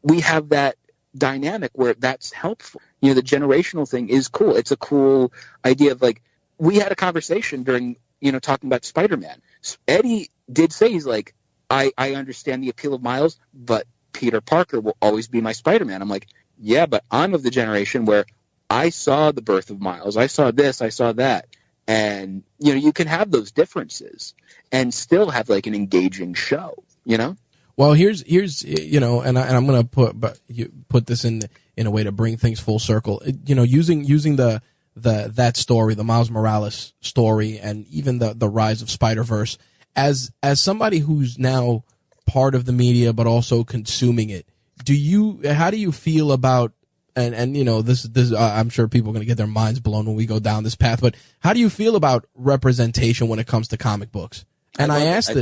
we have that dynamic where that's helpful. You know, the generational thing is cool. It's a cool idea of, like, we had a conversation during, you know, talking about Spider-Man. Eddie did say, he's like, I understand the appeal of Miles, but Peter Parker will always be my Spider-Man. I'm like, yeah, but I'm of the generation where I saw the birth of Miles. I saw this, I saw that. And, you know, you can have those differences and still have, like, an engaging show, you know? Well, here's you know, and I'm gonna put this in a way to bring things full circle. You know, using that story, the Miles Morales story, and even the rise of Spider-Verse, as somebody who's now part of the media but also consuming it. How do you feel about and you know this I'm sure people are gonna get their minds blown when we go down this path, but how do you feel about representation when it comes to comic books? And I ask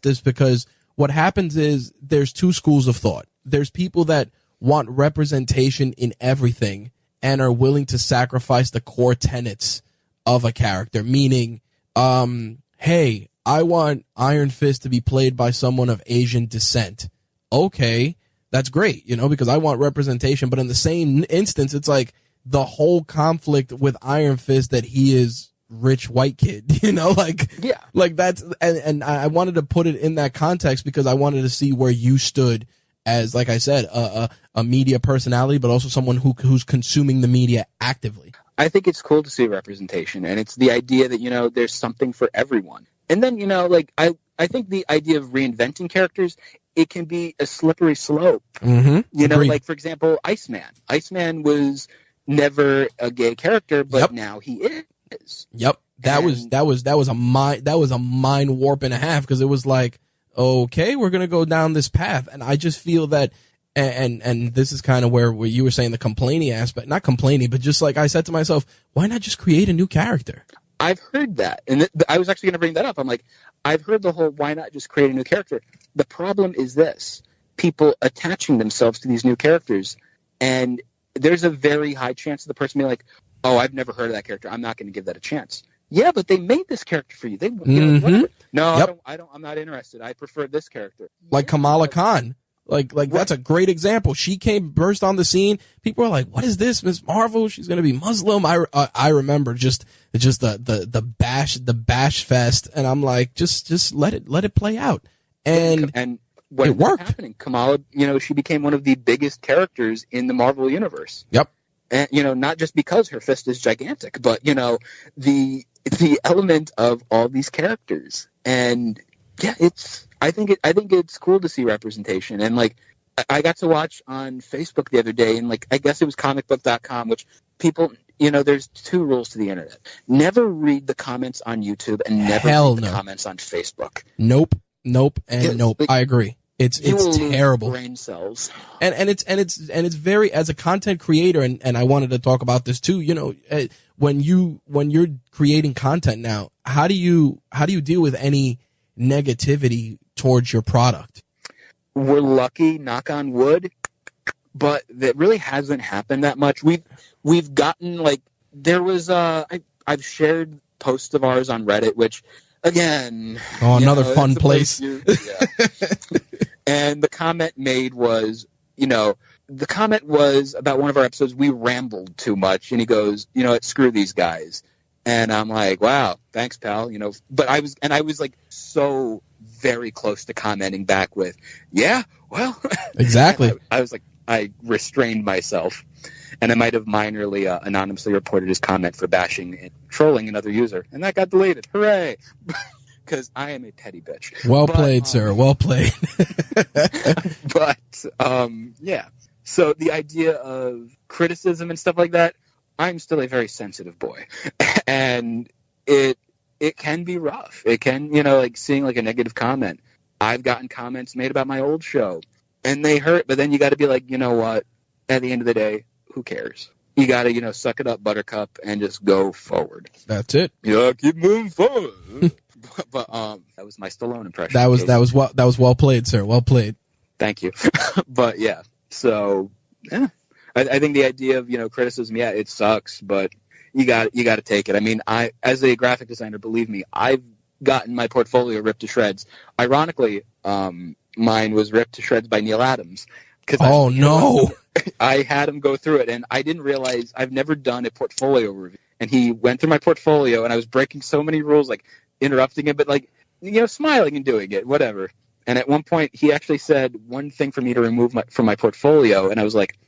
this because what happens is there's 2 schools of thought. There's people that want representation in everything and are willing to sacrifice the core tenets of a character, meaning, hey, I want Iron Fist to be played by someone of Asian descent. Okay, that's great, you know, because I want representation. But in the same instance, it's like the whole conflict with Iron Fist that he is rich white kid, you know, like, yeah, like that's, and I wanted to put it in that context because I wanted to see where you stood as, like I said, a media personality, but also someone who's consuming the media actively. I think it's cool to see representation, and it's the idea that, you know, there's something for everyone. And then, you know, like, I think the idea of reinventing characters, it can be a slippery slope. Mm-hmm. You know, like, for example, Iceman. Iceman was never a gay character, but now he is. Yep. That was a mind warp and a half, because it was like, okay, we're going to go down this path. And I just feel that, and this is kind of where you were saying the complaining aspect, not complaining, but just like I said to myself, why not just create a new character? I've heard that. And I was actually going to bring that up. I'm like, I've heard the whole, why not just create a new character? The problem is this, people attaching themselves to these new characters. And there's a very high chance of the person being like, oh, I've never heard of that character, I'm not going to give that a chance. Yeah, but they made this character for you. They, you know, whatever. No, yep. I'm not interested. I prefer this character. Like Kamala Khan. Like that's a great example. She burst on the scene. People are like, "What is this, Miss Marvel? She's gonna be Muslim." I remember just the bash fest, and I'm like, just let it play out, and what it worked. Happening, Kamala, she became one of the biggest characters in the Marvel universe. Yep. And not just because her fist is gigantic, but the element of all these characters, and yeah, I think it's cool to see representation. And like I got to watch on Facebook the other day, and like I guess it was comicbook.com, which people, there's two rules to the internet: never read the comments on YouTube, and never read the comments on Facebook. Nope, and nope. Like, I agree. It's terrible. Brain cells. And it's very, as a content creator, and I wanted to talk about this too. When you're creating content now, how do you deal with any negativity towards your product? We're lucky, knock on wood, but that really hasn't happened that much. We've gotten, like, there was I've shared posts of ours on Reddit, which again, another fun place. And the comment made was, the comment was about one of our episodes. We rambled too much, and he goes, screw these guys. And I'm like, wow, thanks, pal. But I was like so very close to commenting back with, yeah, well, exactly. I was like, I restrained myself, and I might have minorly anonymously reported his comment for bashing and trolling another user, and that got deleted. Hooray! Because I am a petty bitch. Well played, sir. Well played. But yeah. So the idea of criticism and stuff like that, I'm still a very sensitive boy, and it can be rough. It can, like seeing like a negative comment. I've gotten comments made about my old show, and they hurt. But then you got to be like, you know what? At the end of the day, who cares? You got to, suck it up, Buttercup, and just go forward. That's it. Yeah, keep moving forward. But that was my Stallone impression. That was well played, sir. Well played. Thank you. But yeah, so yeah, I think the idea of criticism, yeah, it sucks, but you got to take it. I mean, I as a graphic designer, believe me, I've gotten my portfolio ripped to shreds. Ironically, mine was ripped to shreds by Neil Adams. Oh no! I had him go through it, and I didn't realize I've never done a portfolio review. And he went through my portfolio, and I was breaking so many rules, like interrupting it, but like smiling and doing it, whatever. And at one point, he actually said one thing for me to remove from my portfolio, and I was like,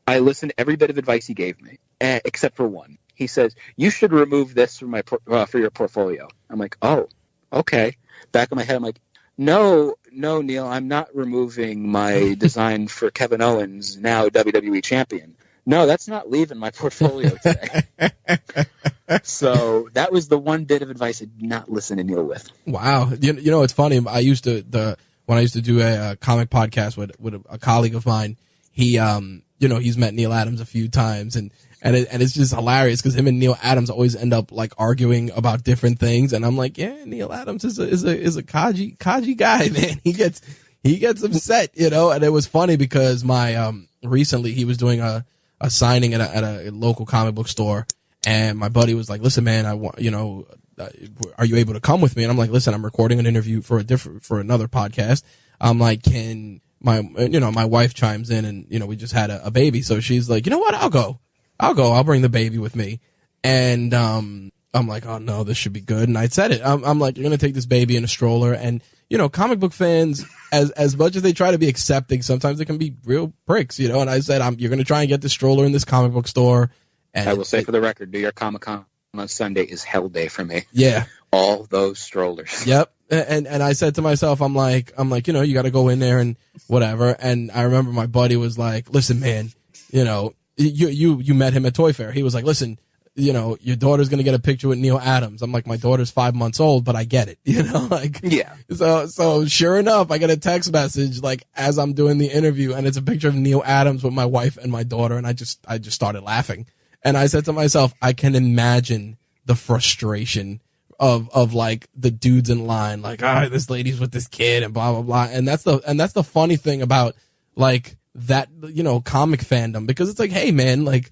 I listened to every bit of advice he gave me, except for one. He says, you should remove this from my for your portfolio. I'm like, oh, okay. Back in my head, I'm like, no, Neil, I'm not removing my design for Kevin Owens, now WWE champion. No, that's not leaving my portfolio today. So that was the one bit of advice I did not listen to Neil with. Wow. It's funny. When I used to do a comic podcast with a colleague of mine, he, he's met Neil Adams a few times, and it's just hilarious because him and Neil Adams always end up like arguing about different things. And I'm like, yeah, Neil Adams is a Kaji guy, man. He gets upset, and it was funny because my, recently he was doing a signing at a local comic book store, and my buddy was like, listen, man, I want, are you able to come with me? And I'm like, listen, I'm recording an interview for another podcast. I'm like, can my wife chimes in, and we just had a baby, so she's like, you know what, I'll bring the baby with me. And I'm like, oh no, this should be good. And I said it, I'm like, you're gonna take this baby in a stroller. And comic book fans, as much as they try to be accepting, sometimes they can be real pricks, and I said, you're gonna try and get the stroller in this comic book store. And I will say for the record, New York Comic Con on Sunday is hell day for me. Yeah. All those strollers. Yep. And I said to myself, I'm like, you got to go in there and whatever. And I remember my buddy was like, listen, man, you met him at Toy Fair. He was like, listen, your daughter's going to get a picture with Neil Adams. I'm like, my daughter's 5 months old, but I get it, Yeah. So sure enough, I get a text message like as I'm doing the interview, and it's a picture of Neil Adams with my wife and my daughter. And I just started laughing. And I said to myself, I can imagine the frustration of like the dudes in line, like, this lady's with this kid and blah, blah, blah. And that's the funny thing about like that, comic fandom, because it's like, hey man, like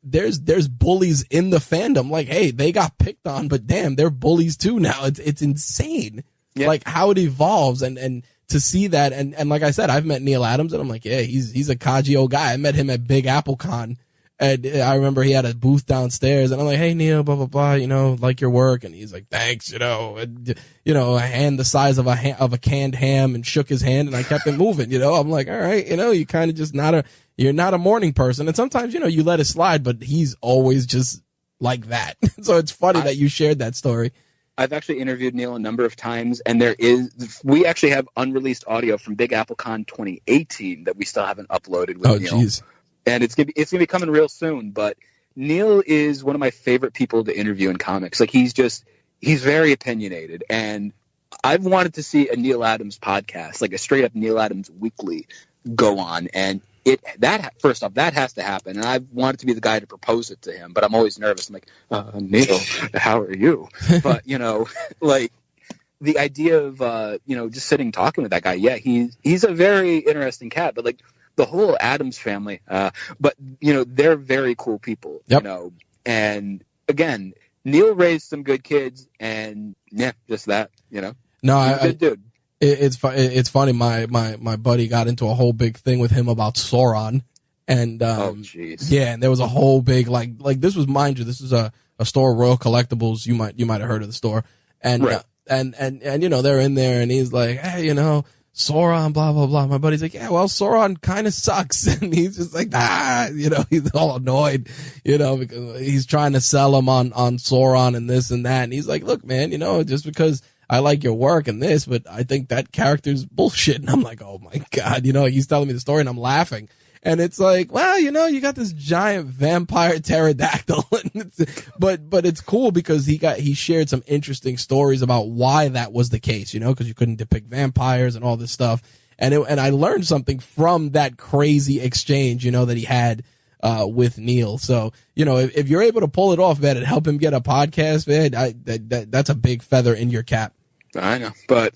there's bullies in the fandom. Like, hey, they got picked on, but damn, they're bullies too now. It's insane. Yeah. Like how it evolves. And to see that, and like I said, I've met Neil Adams, and I'm like, yeah, he's a codgy old guy. I met him at Big Apple Con, and I remember he had a booth downstairs, and I'm like, hey Neil, blah blah blah, like your work, and he's like, thanks, and, a hand the size of a canned ham, and shook his hand, and I kept it moving, I'm like, all right, you kind of just you're not a morning person, and sometimes you let it slide, but he's always just like that. So it's funny that you shared that story. I've actually interviewed Neil a number of times, and we actually have unreleased audio from Big Apple Con 2018 that we still haven't uploaded with Neil. Geez. And it's gonna be coming real soon. But Neil is one of my favorite people to interview in comics. Like he's very opinionated, and I've wanted to see a Neil Adams podcast, like a straight up Neil Adams weekly, go on, and first off, that has to happen, and I wanted to be the guy to propose it to him, but I'm always nervous. I'm like, Neil, how are you? But like the idea of just sitting talking with that guy, yeah, he's a very interesting cat. But like the whole Adams family, but they're very cool people. Yep. And again, Neil raised some good kids, and yeah, just that. No, he's a good dude. It's funny. My buddy got into a whole big thing with him about Sauron, and yeah, and there was a whole big like this was, mind you, this is a store, Royal Collectibles. You might have heard of the store, and right. And they're in there, and he's like, hey, Sauron, blah blah blah. My buddy's like, yeah, well, Sauron kind of sucks, and he's just like, he's all annoyed, because he's trying to sell him on Sauron and this and that, and he's like, look, man, just because I like your work and this, but I think that character's bullshit. And I'm like, oh my God, he's telling me the story and I'm laughing. And it's like, well, you got this giant vampire pterodactyl. but it's cool because he shared some interesting stories about why that was the case, because you couldn't depict vampires and all this stuff. And I learned something from that crazy exchange, that he had with Neil. So, if you're able to pull it off, man, and help him get a podcast, man, that's a big feather in your cap. I know, but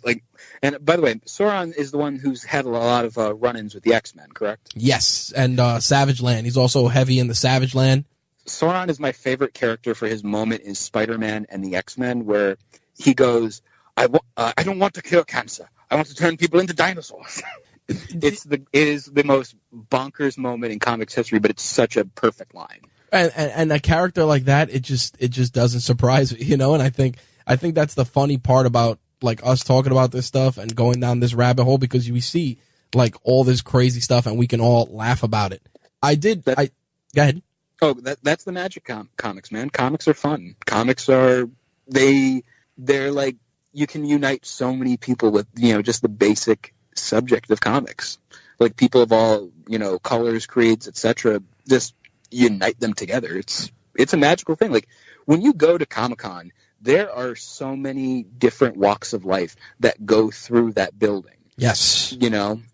and by the way, Sauron is the one who's had a lot of run-ins with the X-Men, correct? Yes, and Savage Land. He's also heavy in the Savage Land. Sauron is my favorite character for his moment in Spider-Man and the X-Men, where he goes, I don't want to cure cancer. I want to turn people into dinosaurs. It is the most bonkers moment in comics history, but it's such a perfect line. And a character like that, it just doesn't surprise me, and I think that's the funny part about like us talking about this stuff and going down this rabbit hole, because we see like all this crazy stuff and we can all laugh about it. Go ahead. Oh, that's the magic comics, man. Comics are fun. Comics are they're like, you can unite so many people with just the basic subject of comics. Like people of all colors, creeds, etc. Just unite them together. It's a magical thing. Like when you go to Comic-Con, there are so many different walks of life that go through that building. Yes.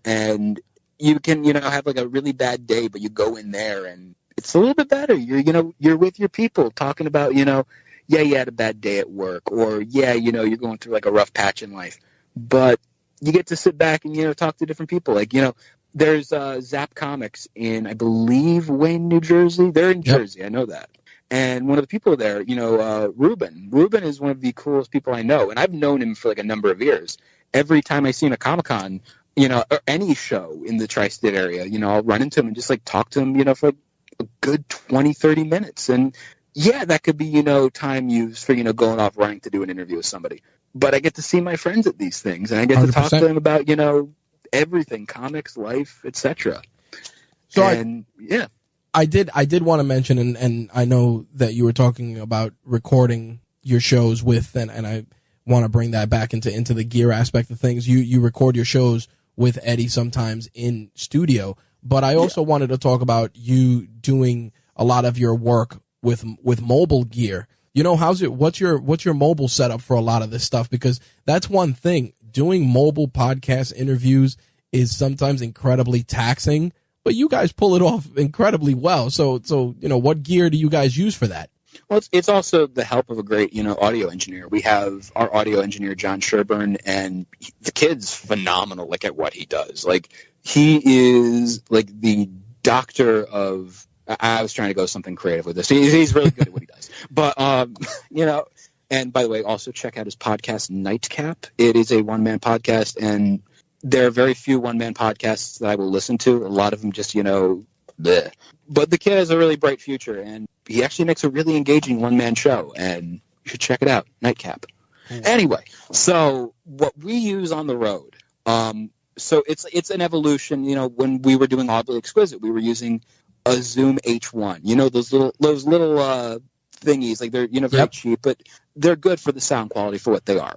And you can, have like a really bad day, but you go in there and it's a little bit better. You're with your people talking about, you had a bad day at work, or you're going through like a rough patch in life, but you get to sit back and, talk to different people. Like, there's Zap Comics in, I believe, Wayne, New Jersey. They're in Jersey. I know that. And one of the people there, Ruben. Ruben is one of the coolest people I know, and I've known him for like a number of years. Every time I see him at Comic-Con, or any show in the tri-state area, I'll run into him and just like talk to him, for a good 20, 30 minutes. And yeah, that could be, time used for, going off running to do an interview with somebody. But I get to see my friends at these things, and I get 100%. To talk to them about, everything, comics, life, etc. So yeah. I did want to mention, and I know that you were talking about recording your shows with, and I want to bring that back into the gear aspect of things. You record your shows with Eddie sometimes in studio, but I also wanted to talk about you doing a lot of your work with mobile gear. What's your mobile setup for a lot of this stuff? Because that's one thing. Doing mobile podcast interviews is sometimes incredibly taxing, but you guys pull it off incredibly well. So what gear do you guys use for that? Well, it's also the help of a great, audio engineer. We have our audio engineer, John Sherburne, and the kid's phenomenal, like, at what he does. Like, he is, like, the doctor of... I was trying to go something creative with this. He's really good at what he does. But, and by the way, also check out his podcast, Nightcap. It is a one-man podcast, and there are very few one-man podcasts that I will listen to. A lot of them just, bleh. But the kid has a really bright future, and he actually makes a really engaging one-man show, and you should check it out, Nightcap. Anyway, so what we use on the road, so it's an evolution. When we were doing Oddly Exquisite, we were using a Zoom H1. Those little thingies, like they're very cheap, but they're good for the sound quality for what they are.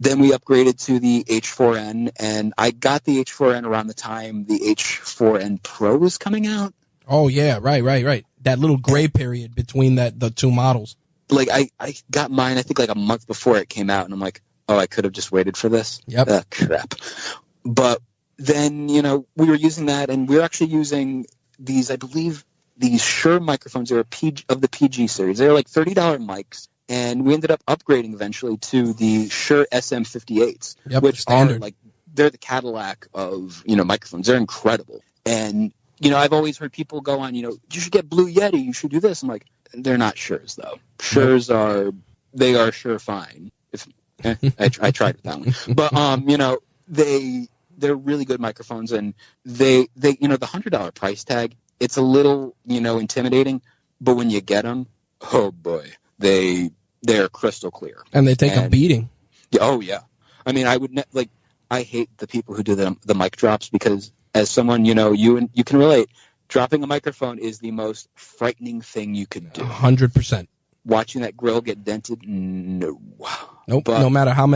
Then we upgraded to the H4n, and I got the H4n around the time the H4n Pro was coming out. Oh yeah, right. That little gray period between the two models. Like I got mine, I think like a month before it came out, and I'm like, oh, I could have just waited for this. Yep. Crap. But then, we were using that, and we were actually using these, I believe, these Shure microphones. They were of the PG series. They were like $30 mics, and we ended up upgrading eventually to the Shure SM58s, which standard. Are like, they're the Cadillac of, microphones. They're incredible. And, I've always heard people go on, you should get Blue Yeti, you should do this. I'm like, they're not Shures, though. Shures they are sure fine. I tried with that one. But, they're really good microphones, and they the $100 price tag, it's a little, intimidating, but when you get them, oh boy, they're crystal clear. And they take a beating. Oh yeah. I mean, I hate the people who do the mic drops, because as someone, you can relate, dropping a microphone is the most frightening thing you could do. 100%. Watching that grill get dented, no. Nope. But, no matter how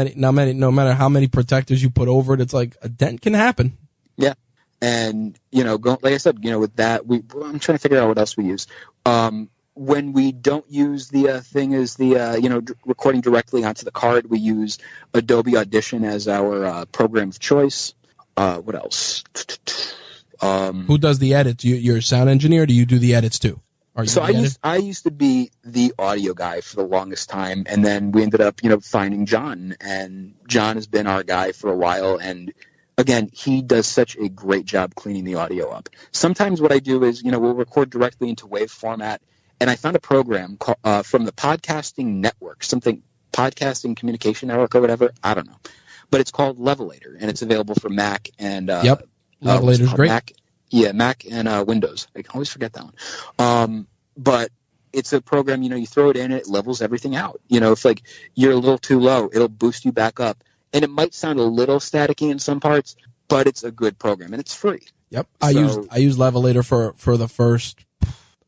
many protectors you put over it, it's like a dent can happen. Yeah. And, like I said, with that, I'm trying to figure out what else we use. When we don't use the thing as the, recording directly onto the card, we use Adobe Audition as our program of choice. What else? Who does the edits? You're a sound engineer? Or do you do the edits too? So I used to be the audio guy for the longest time, and then we ended up, finding John, and John has been our guy for a while, and again, he does such a great job cleaning the audio up. Sometimes what I do is, we'll record directly into WAV format, and I found a program from the Podcasting Network, something Podcasting Communication Network or whatever, I don't know, but it's called Levelator, and it's available for Mac and Levelator's great. Mac and Windows. I can always forget that one. But it's a program, you throw it in, it levels everything out. If like you're a little too low, it'll boost you back up. And it might sound a little staticky in some parts, but it's a good program, and it's free. Yep. I used Levelator for the first,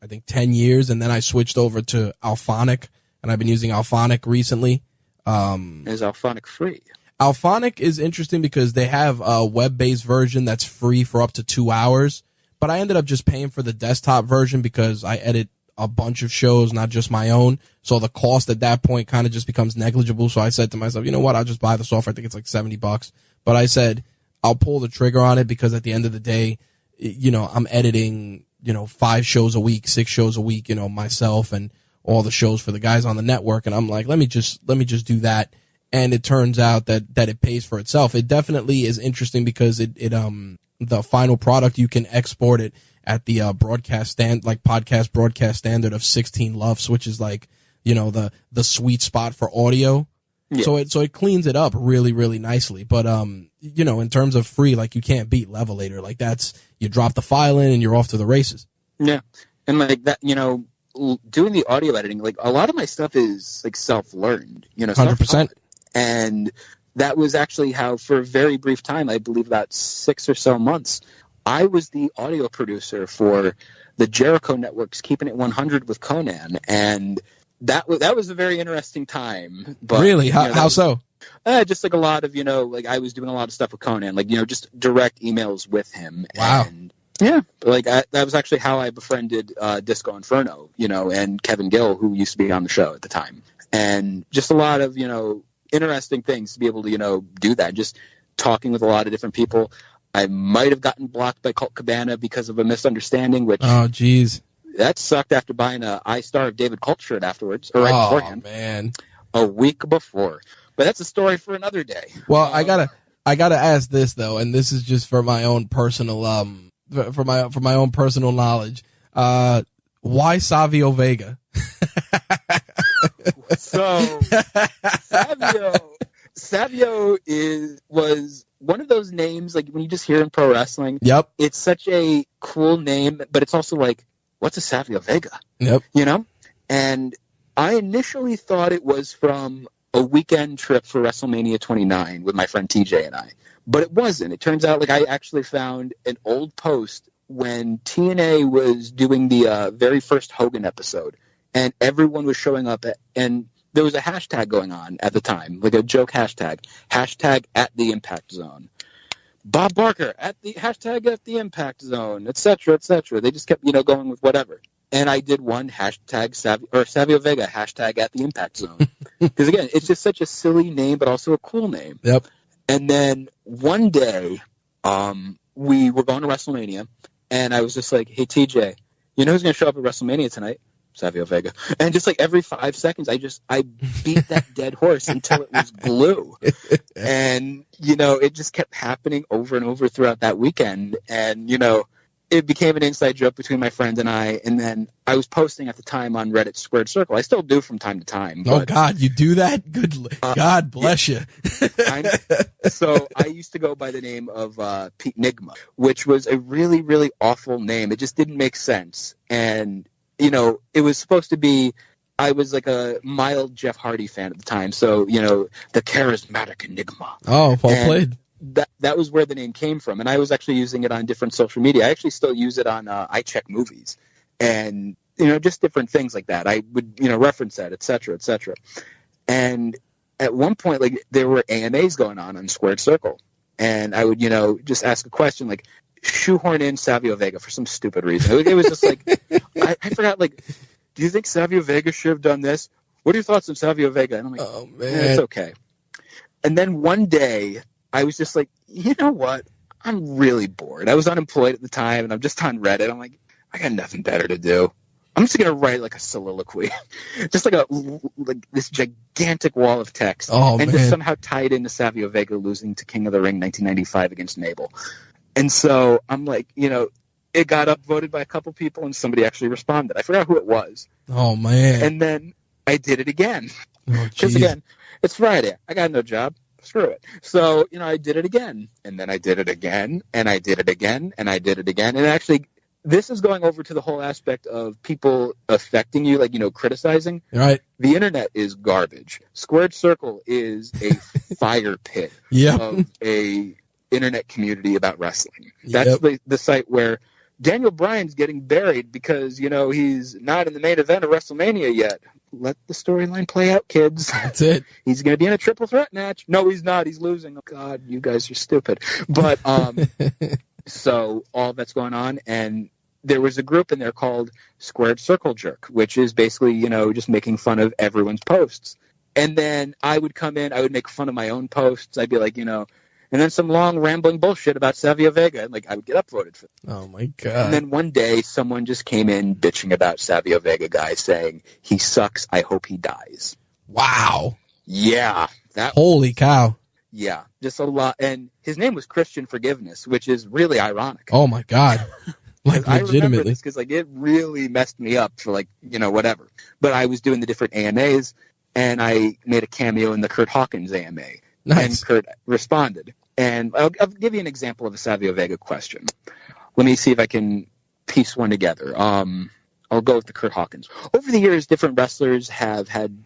I think, 10 years, and then I switched over to Alphonic, and I've been using Alphonic recently. Is Alphonic free? Alphonic is interesting because they have a web-based version that's free for up to 2 hours, but I ended up just paying for the desktop version because I edit a bunch of shows, not just my own. So the cost at that point kind of just becomes negligible. So I said to myself, you know what? I'll just buy the software. I think it's like $70. But I said, I'll pull the trigger on it because at the end of the day, I'm editing, 5 shows a week, 6 shows a week, myself and all the shows for the guys on the network. And I'm like, let me just do that. And it turns out that it pays for itself. It definitely is interesting because the final product, you can export it at the podcast broadcast standard of 16 LUFS, which is like, the sweet spot for audio. Yeah. So it cleans it up really, really nicely. But, in terms of free, like you can't beat Levelator. Like you drop the file in and you're off to the races. Yeah. And like that, doing the audio editing, like a lot of my stuff is like self-learned, 100%. And that was actually how, for a very brief time, I believe about 6 or so months, I was the audio producer for the Jericho Network's Keeping It 100 with Conan, and that was a very interesting time. But, really? How so? Just like a lot of, like I was doing a lot of stuff with Conan, like, just direct emails with him. Wow. And yeah, like that was actually how I befriended Disco Inferno, and Kevin Gill, who used to be on the show at the time. And just a lot of, interesting things to be able to, do that. Just talking with a lot of different people. I might have gotten blocked by Colt Cabana because of a misunderstanding, which... Oh, geez. That sucked after buying a iStar of David Colt shirt afterwards, or right beforehand. Oh, man. A week before. But that's a story for another day. Well, I gotta ask this, though, and this is just for my own personal, for my own personal knowledge. Why Savio Vega? So, Savio, Savio was one of those names, like when you just hear in pro wrestling. Yep. It's such a cool name, but it's also like, what's a Savio Vega? Yep. You know? And I initially thought it was from a weekend trip for WrestleMania 29 with my friend TJ and I. But it wasn't. It turns out, like, I actually found an old post when TNA was doing the very first Hogan episode, and everyone was showing up, and there was a hashtag going on at the time, like a joke hashtag at the Impact Zone. Bob Barker at the hashtag at the Impact Zone, etc., etc. They just kept, going with whatever. And I did one hashtag Savio Vega hashtag at the Impact Zone. Because again, it's just such a silly name, but also a cool name. Yep. And then one day, we were going to WrestleMania, and I was just like, "Hey TJ, you know who's going to show up at WrestleMania tonight? Savio Vega." And just like every 5 seconds, I beat that dead horse until it was glue. And it just kept happening over and over throughout that weekend. And it became an inside joke between my friends and I. And then I was posting at the time on Reddit Squared Circle. I still do from time to time. Oh, God, you do that? Good. God bless you. So I used to go by the name of Pete Nigma, which was a really, really awful name. It just didn't make sense. And, it was supposed to be, I was like a mild Jeff Hardy fan at the time. So, the charismatic Enigma. Oh, well played. That was where the name came from, and I was actually using it on different social media. I actually still use it on I Check Movies, and just different things like that. I would reference that, etc., etc. And at one point, like there were AMAs going on Squared Circle, and I would just ask a question like shoehorn in Savio Vega for some stupid reason. It was just like I forgot. Like, do you think Savio Vega should have done this? What are your thoughts on Savio Vega? And I'm like, oh man, it's okay. And then one day, I was just like, you know what? I'm really bored. I was unemployed at the time, and I'm just on Reddit. I'm like, I got nothing better to do. I'm just gonna write like a soliloquy, just like this gigantic wall of text, and just somehow tie it into Savio Vega losing to King of the Ring 1995 against Mabel. And so I'm like, it got upvoted by a couple people, and somebody actually responded. I forgot who it was. Oh man! And then I did it again, because again, it's Friday. I got no job. Screw it. So, I did it again, and then I did it again, and I did it again, and I did it again. And actually, this is going over to the whole aspect of people affecting you, like, criticizing. Right. The internet is garbage. Squared Circle is a fire pit of a internet community about wrestling. That's the site where Daniel Bryan's getting buried because, he's not in the main event of WrestleMania yet. Let the storyline play out, kids. That's it. He's going to be in a triple threat match. No, he's not. He's losing. Oh, God, you guys are stupid. But so all that's going on, and there was a group in there called Squared Circle Jerk, which is basically, just making fun of everyone's posts. And then I would come in, I would make fun of my own posts. I'd be like, and then some long rambling bullshit about Savio Vega, and I would get upvoted for that. Oh my God. And then one day someone just came in bitching about Savio Vega guy, saying he sucks, I hope he dies. Wow. Yeah. Holy cow. Yeah. Just a lot. And his name was Christian Forgiveness, which is really ironic. Oh my God. Like I remember legitimately. this because it really messed me up for whatever. But I was doing the different AMAs, and I made a cameo in the Curt Hawkins AMA. Nice. And Curt responded. And I'll give you an example of a Savio Vega question. Let me see if I can piece one together. I'll go with the Curt Hawkins. Over the years, different wrestlers have had,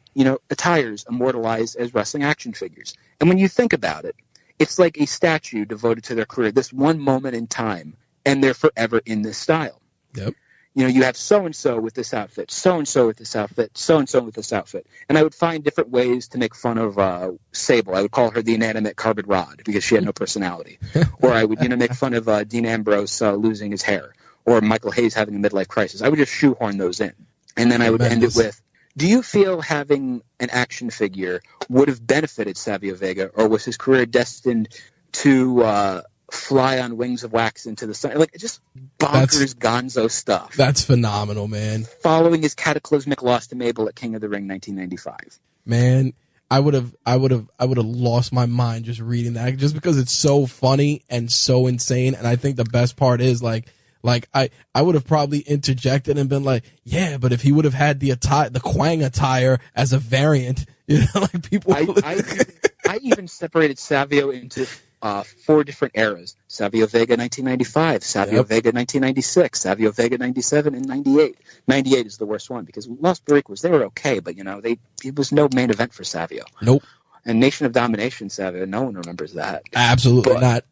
attires immortalized as wrestling action figures. And when you think about it, it's like a statue devoted to their career, this one moment in time, and they're forever in this style. Yep. You have so-and-so with this outfit, so-and-so with this outfit, so-and-so with this outfit. And I would find different ways to make fun of Sable. I would call her the inanimate carbon rod because she had no personality. Or I would, make fun of Dean Ambrose losing his hair. Or Michael Hayes having a midlife crisis. I would just shoehorn those in. And then I would end it with, do you feel having an action figure would have benefited Savio Vega, or was his career destined to fly on wings of wax into the sun? Like, just bonkers gonzo stuff. That's phenomenal, man. Following his cataclysmic loss to Mabel at King of the Ring 1995. Man, I would have lost my mind just reading that, just because it's so funny and so insane. And I think the best part is like I would have probably interjected and been like, yeah, but if he would have had the Quang attire as a variant, like people. I even separated Savio into 4 different eras. Savio Vega 1995, Savio Vega 1996, Savio Vega 97, and 98. 98 is the worst one because Los Barricos, they were okay, but it was no main event for Savio. Nope. And Nation of Domination Savio, no one remembers that. Absolutely not.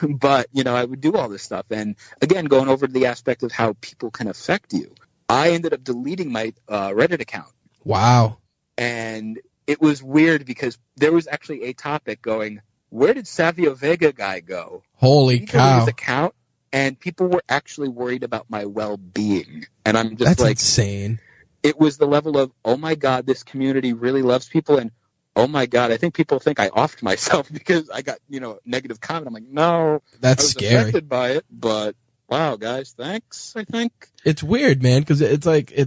But, I would do all this stuff. And again, going over to the aspect of how people can affect you, I ended up deleting my Reddit account. Wow. And it was weird because there was actually a topic going, where did Savio Vega guy go? Holy cow. His account, and people were actually worried about my well-being. And I'm just That's like... insane. It was the level of, oh my God, this community really loves people, and oh my God, I think people think I offed myself because I got, negative comment. I'm like, no. That's I was scary. affected by it, but wow, guys, thanks, I think. It's weird, man, because it's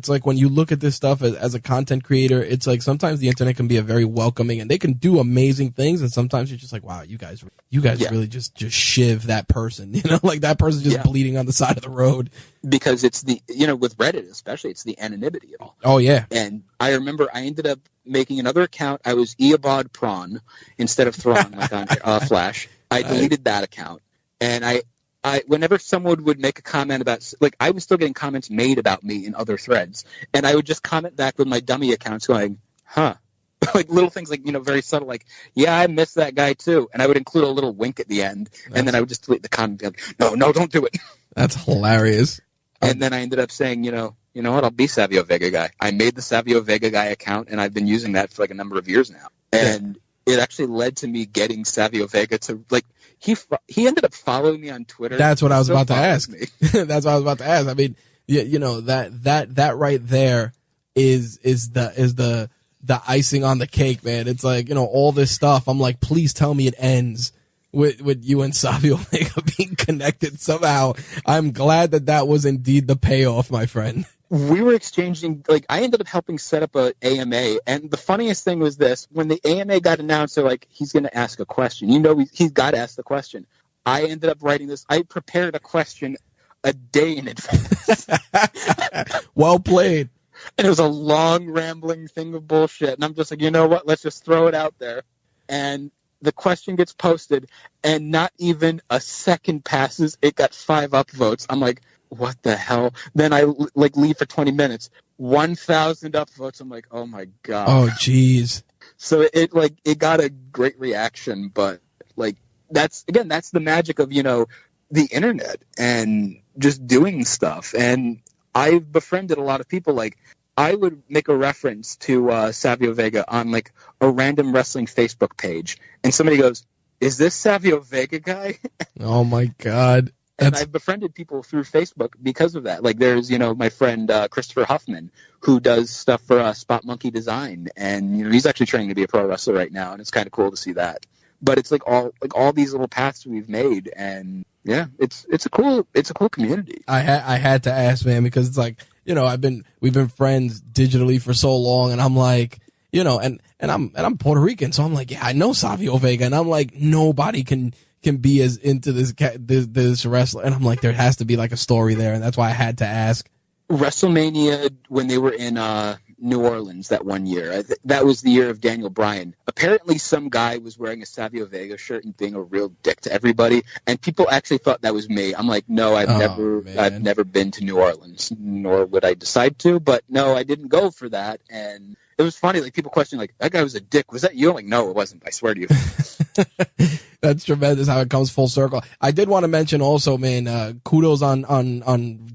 like when you look at this stuff as a content creator, it's like sometimes the internet can be a very welcoming and they can do amazing things, and sometimes you're just like, wow, you guys really just shiv that person, like that person's just bleeding on the side of the road. Because it's the, with Reddit especially, it's the anonymity of it all. Oh yeah. And I remember I ended up making another account. I was Eobod Prawn instead of Thrawn like on Flash. I deleted that account, and I whenever someone would make a comment about, like, I was still getting comments made about me in other threads, and I would just comment back with my dummy accounts going, huh. Like little things like, very subtle, like, yeah, I miss that guy too. And I would include a little wink at the end, and then I would just delete the comment. Like, no, don't do it. That's hilarious. And then I ended up saying, you know what, I'll be Savio Vega guy. I made the Savio Vega guy account, and I've been using that for like a number of years now. And it actually led to me getting Savio Vega to, like, he ended up following me on Twitter. That's what I was about to ask. That's what I was about to ask. I mean, that right there is the icing on the cake, man. It's like, all this stuff. I'm like, please tell me it ends with you and Savio Vega being connected somehow. I'm glad that was indeed the payoff, my friend. We were exchanging, like, I ended up helping set up a AMA, and the funniest thing was this: when the AMA got announced, they're like, he's going to ask a question. He's got to ask the question. I ended up writing this. I prepared a question a day in advance. Well played. And it was a long, rambling thing of bullshit, and I'm just like, you know what? Let's just throw it out there. And the question gets posted, and not even a second passes. It got 5 upvotes. I'm like, what the hell? Then I leave for 20 minutes. 1,000 upvotes. I'm like, oh my God. Oh, jeez. So it got a great reaction, but that's the magic of, the internet and just doing stuff. And I've befriended a lot of people. Like, I would make a reference to Savio Vega on like a random wrestling Facebook page, and somebody goes, is this Savio Vega guy? Oh my God. And I've befriended people through Facebook because of that. Like, there's, my friend Christopher Huffman, who does stuff for Spot Monkey Design, and he's actually training to be a pro wrestler right now, and it's kind of cool to see that. But it's like all these little paths we've made, and yeah, it's a cool community. I had to ask, man, because it's like, we've been friends digitally for so long, and I'm like, and I'm Puerto Rican, so I'm like, yeah, I know Savio Vega, and I'm like, nobody can be as into this wrestler, and I'm like, there has to be like a story there, and that's why I had to ask. WrestleMania, when they were in New Orleans that one year, that was the year of Daniel Bryan. Apparently some guy was wearing a Savio Vega shirt and being a real dick to everybody, and people actually thought that was me. I'm like, no, I've never been to New Orleans, nor would I decide to, but no, I didn't go for that. And it was funny, like, people questioning, like, that guy was a dick. Was that you? I'm like, no, it wasn't. I swear to you. That's tremendous how it comes full circle. I did want to mention also, man, kudos on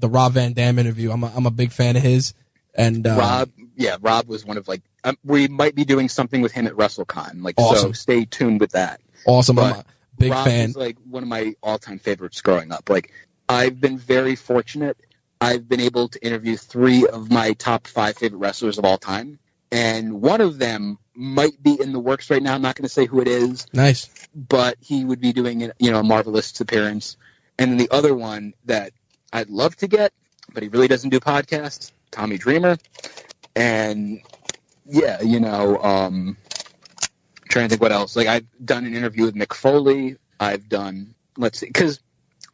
the Rob Van Dam interview. I'm a big fan of his. And Rob was one of, like, we might be doing something with him at WrestleCon. Like, awesome. So stay tuned with that. Awesome. But I'm a big Rob fan. Is, like, one of my all-time favorites growing up. Like, I've been very fortunate. I've been able to interview 3 of my top 5 favorite wrestlers of all time. And one of them might be in the works right now. I'm not going to say who it is. Nice. But he would be doing a Marvelists appearance. And then the other one that I'd love to get, but he really doesn't do podcasts, Tommy Dreamer. And yeah, trying to think what else. Like, I've done an interview with Mick Foley. I've done, let's see, because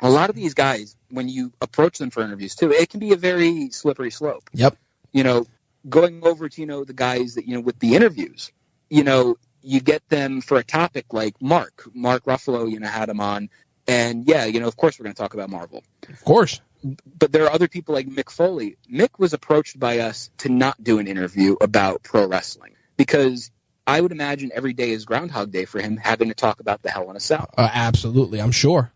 a lot of these guys, when you approach them for interviews too, it can be a very slippery slope. Yep. Going over to, the guys that, with the interviews, you get them for a topic like Mark Ruffalo, had him on, and of course we're going to talk about Marvel. Of course. But there are other people like Mick Foley. Mick was approached by us to not do an interview about pro wrestling because I would imagine every day is Groundhog Day for him, having to talk about the Hell in a Cell. Absolutely, I'm sure.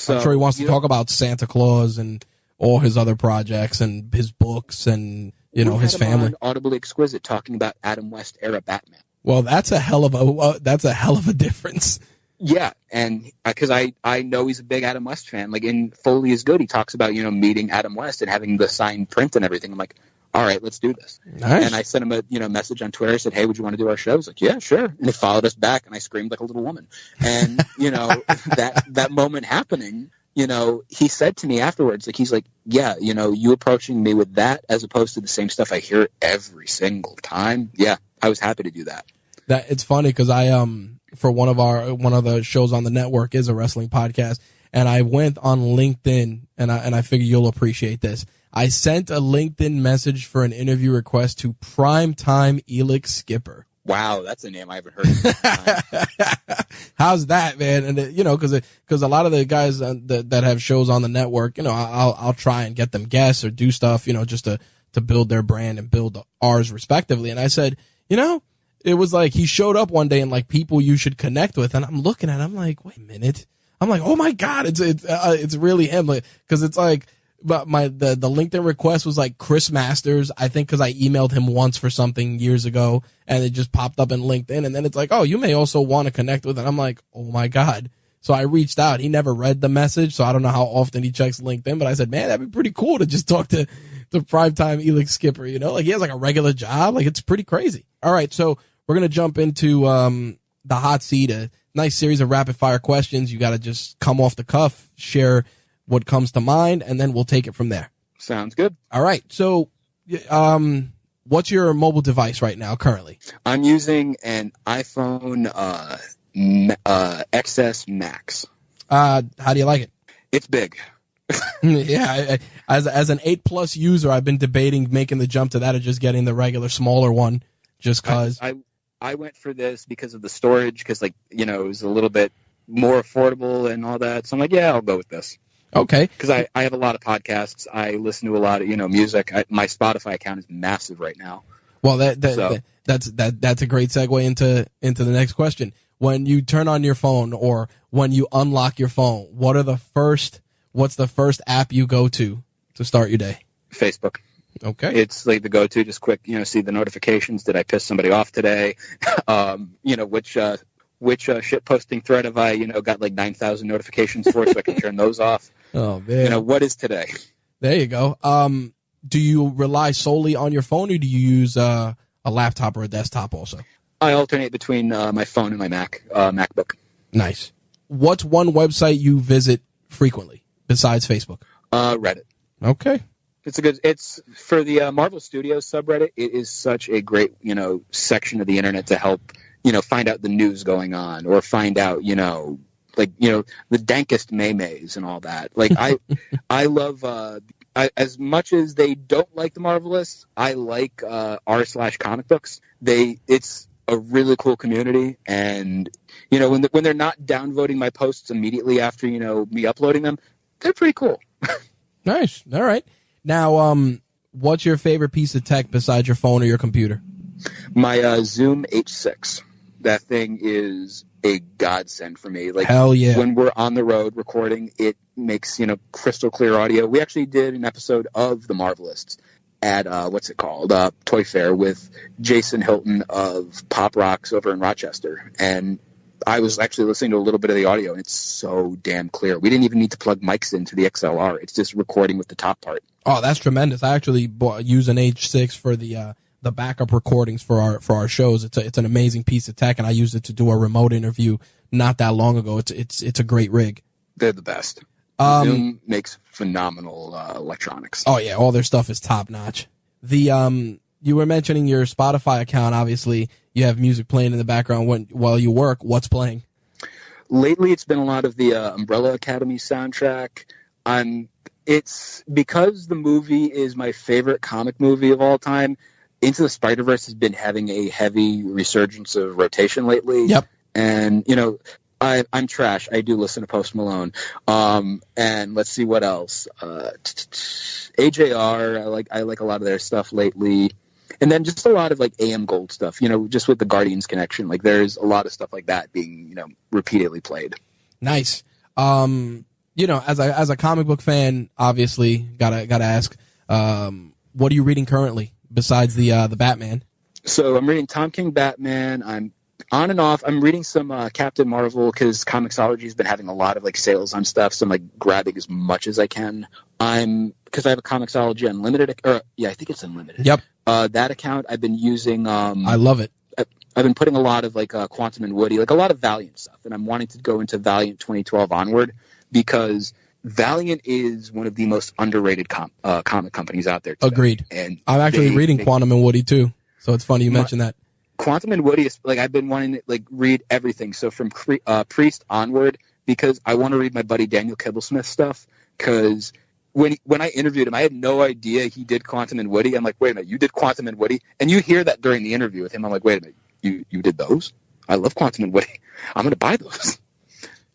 I'm sure he wants to talk about Santa Claus and all his other projects and his books and his family. Audibly Exquisite talking about Adam West era Batman. Well, that's a hell of a difference. Yeah, and because I know he's a big Adam West fan. Like in Foley is Good, he talks about meeting Adam West and having the signed print and everything. I'm like, all right, let's do this. Nice. And I sent him a message on Twitter. I said, hey, would you want to do our show? He's like, yeah, sure. And he followed us back, and I screamed like a little woman. And that moment happening, he said to me afterwards, like he's like, yeah, you approaching me with that as opposed to the same stuff I hear every single time. Yeah, I was happy to do that. It's funny because I for one of the shows on the network is a wrestling podcast, and I went on LinkedIn and I figure you'll appreciate this. I sent a LinkedIn message for an interview request to Primetime Elix Skipper. Wow, that's a name I haven't heard. How's that, man? And because a lot of the guys that have shows on the network, I'll try and get them guests or do stuff, just to build their brand and build ours respectively. And I said, it was like he showed up one day and like people you should connect with, and I'm looking at him, I'm like, wait a minute. I'm like, oh my God, it's really him, like, because it's like. But the LinkedIn request was like Chris Masters, I think, because I emailed him once for something years ago, and it just popped up in LinkedIn, and then it's like, oh, you may also want to connect with it. I'm like, oh my God. So I reached out. He never read the message, so I don't know how often he checks LinkedIn, but I said, man, that'd be pretty cool to just talk to Primetime Elix Skipper, like he has like a regular job. Like it's pretty crazy. All right, so we're going to jump into the hot seat, a nice series of rapid fire questions. You got to just come off the cuff, share what comes to mind, and then we'll take it from there. Sounds good. All right. So, what's your mobile device right now currently? I'm using an iPhone XS Max. How do you like it? It's big. Yeah. As an 8+ user, I've been debating making the jump to that or just getting the regular smaller one just because. I went for this because of the storage, because it was a little bit more affordable and all that. So I'm like, yeah, I'll go with this. Okay. Because I have a lot of podcasts. I listen to a lot of, music. My Spotify account is massive right now. Well, that's a great segue into the next question. When you turn on your phone or when you unlock your phone, what's the first app you go to start your day? Facebook. Okay. It's like the go-to, just quick, see the notifications. Did I piss somebody off today? Which shit posting thread have I, got like 9,000 notifications for, so I can turn those off. Oh, man. What is today? There you go. Do you rely solely on your phone, or do you use a laptop or a desktop also? I alternate between my phone and my MacBook. Nice. What's one website you visit frequently besides Facebook? Reddit. Okay. It's for the Marvel Studios subreddit. It is such a great, section of the internet to help, find out the news going on, or find out, the dankest maymays and all that. Like I love, as much as they don't like the Marvelists, I like r/comic books. It's a really cool community, and when they're not downvoting my posts immediately after me uploading them, they're pretty cool. Nice. All right. Now, what's your favorite piece of tech besides your phone or your computer? My Zoom H6. That thing is a godsend for me. Like, hell yeah. When we're on the road recording, it makes, crystal clear audio. We actually did an episode of the Marvelists at, Toy Fair with Jason Hilton of Pop Rocks over in Rochester. And I was actually listening to a little bit of the audio, and it's so damn clear. We didn't even need to plug mics into the XLR. It's just recording with the top part. Oh, that's tremendous. I actually use an H6 for the backup recordings for our shows. It's an amazing piece of tech, and I used it to do a remote interview not that long ago. It's a great rig. They're the best. Zoom makes phenomenal electronics. Oh yeah, all their stuff is top notch. You were mentioning your Spotify account. Obviously, you have music playing in the background while you work. What's playing? Lately, it's been a lot of the Umbrella Academy soundtrack. It's because the movie is my favorite comic movie of all time. Into the Spider-Verse has been having a heavy resurgence of rotation lately. Yep. And, I'm trash. I do listen to Post Malone. And let's see what else. AJR, I like a lot of their stuff lately. And then just a lot of AM Gold stuff, just with the Guardians connection. There's a lot of stuff like that being, repeatedly played. Nice. As a comic book fan, obviously gotta ask, what are you reading currently besides the Batman? So I'm reading Tom King Batman. I'm on and off. I'm reading some Captain Marvel because Comixology has been having a lot of sales on stuff, so I'm grabbing as much as I can. Because I have a Comixology Unlimited, I think it's Unlimited. Yep. That account I've been using. I love it. I've been putting a lot of Quantum and Woody, a lot of Valiant stuff, and I'm wanting to go into Valiant 2012 onward because Valiant is one of the most underrated comic companies out there today. Agreed. And I'm actually reading Quantum and Woody too, so it's funny you mentioned that. Quantum and Woody is I've been wanting to read everything. So from Priest onward, because I want to read my buddy Daniel Kibblesmith stuff. Because when I interviewed him, I had no idea he did Quantum and Woody. I'm like, wait a minute, you did Quantum and Woody, and you hear that during the interview with him. I'm like, wait a minute, you did those? I love Quantum and Woody. I'm going to buy those.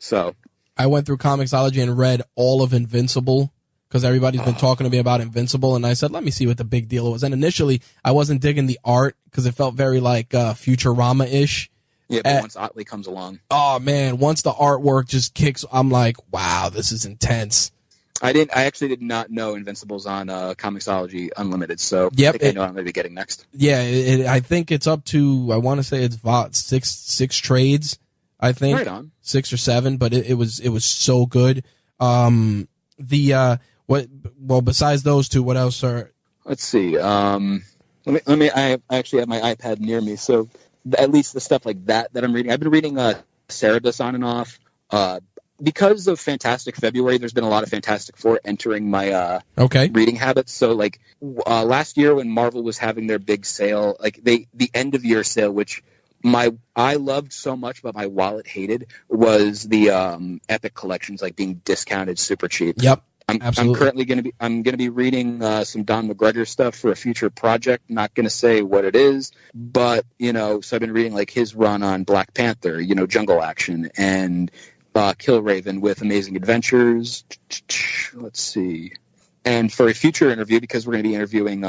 So I went through Comixology and read all of Invincible because everybody's been talking to me about Invincible, and I said, let me see what the big deal was. And initially, I wasn't digging the art because it felt very Futurama-ish. Yeah, but once Otley comes along. Oh, man, once the artwork just kicks, I'm like, wow, this is intense. I actually did not know Invincible's on Comixology Unlimited, so yep, I think I know what I'm going to be getting next. Yeah, I think it's up to, I want to say it's six trades, I think. Right on. 6 or 7, but it was so good. Besides those two, what else are? Let's see. Let me. I actually have my iPad near me, so at least the stuff like that I'm reading. I've been reading Cerebus on and off. Because of Fantastic February, there's been a lot of Fantastic Four entering my reading habits. So last year when Marvel was having their big sale, the end of year sale, which I loved so much, but my wallet hated, was the Epic collections being discounted super cheap. Yep. I'm currently going to be reading some Don McGregor stuff for a future project. Not going to say what it is, but so I've been reading his run on Black Panther, Jungle Action, and Killraven with Amazing Adventures. Let's see. And for a future interview, because we're going to be interviewing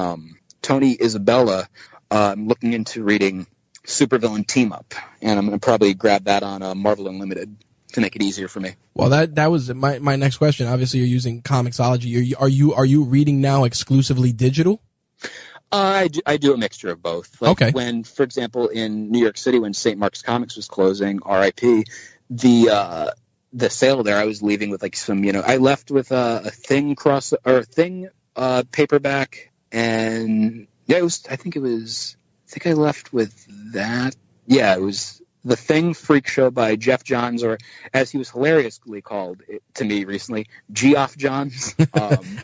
Tony Isabella, I'm looking into reading Supervillain Team Up, and I'm going to probably grab that on Marvel Unlimited to make it easier for me. Well, that was my next question. Obviously, you're using Comixology. Are you reading now exclusively digital? I do a mixture of both. Okay. When, for example, in New York City, when St. Mark's Comics was closing, R.I.P., the sale there, I was leaving with some, I left with a Thing paperback, and yeah, I think I left with that. Yeah, it was The Thing Freak Show by Jeff Johns, or as he was hilariously called to me recently, Geoff Johns.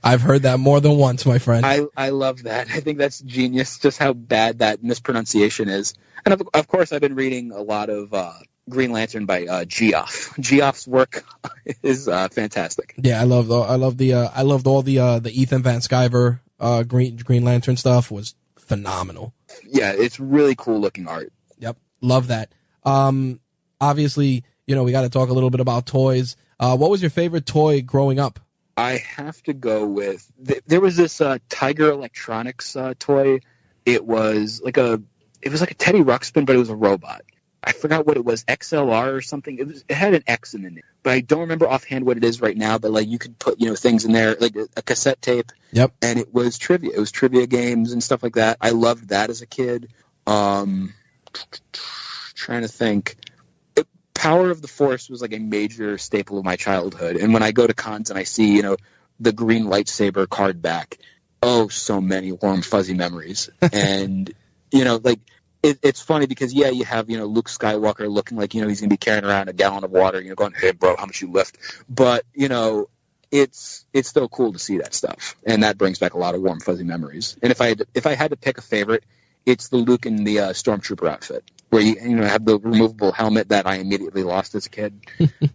I've heard that more than once, my friend. I love that. I think that's genius, just how bad that mispronunciation is. And of course, I've been reading a lot of Green Lantern by Geoff. Geoff's work is fantastic. Yeah, I loved all the Ethan Van Sciver Green Lantern stuff. Was phenomenal. Yeah, it's really cool looking art. Yep, love that. Obviously, we got to talk a little bit about toys. What was your favorite toy growing up? I have to go with there was this Tiger Electronics toy. It was like a Teddy Ruxpin, but it was a robot. I forgot what it was, XLR or something. It had an X in it, but I don't remember offhand what it is right now. But you could put things in there, like a cassette tape. Yep. And it was trivia. It was trivia games and stuff like that. I loved that as a kid. Trying to think. Power of the Force was a major staple of my childhood. And when I go to cons and I see the green lightsaber card back, so many warm fuzzy memories. And it's funny because you have Luke Skywalker looking like he's gonna be carrying around a gallon of water, going, hey bro, how much you lift? But it's still cool to see that stuff, and that brings back a lot of warm fuzzy memories. And if I had to pick a favorite, it's the Luke in the Stormtrooper outfit, where you have the removable helmet that I immediately lost as a kid.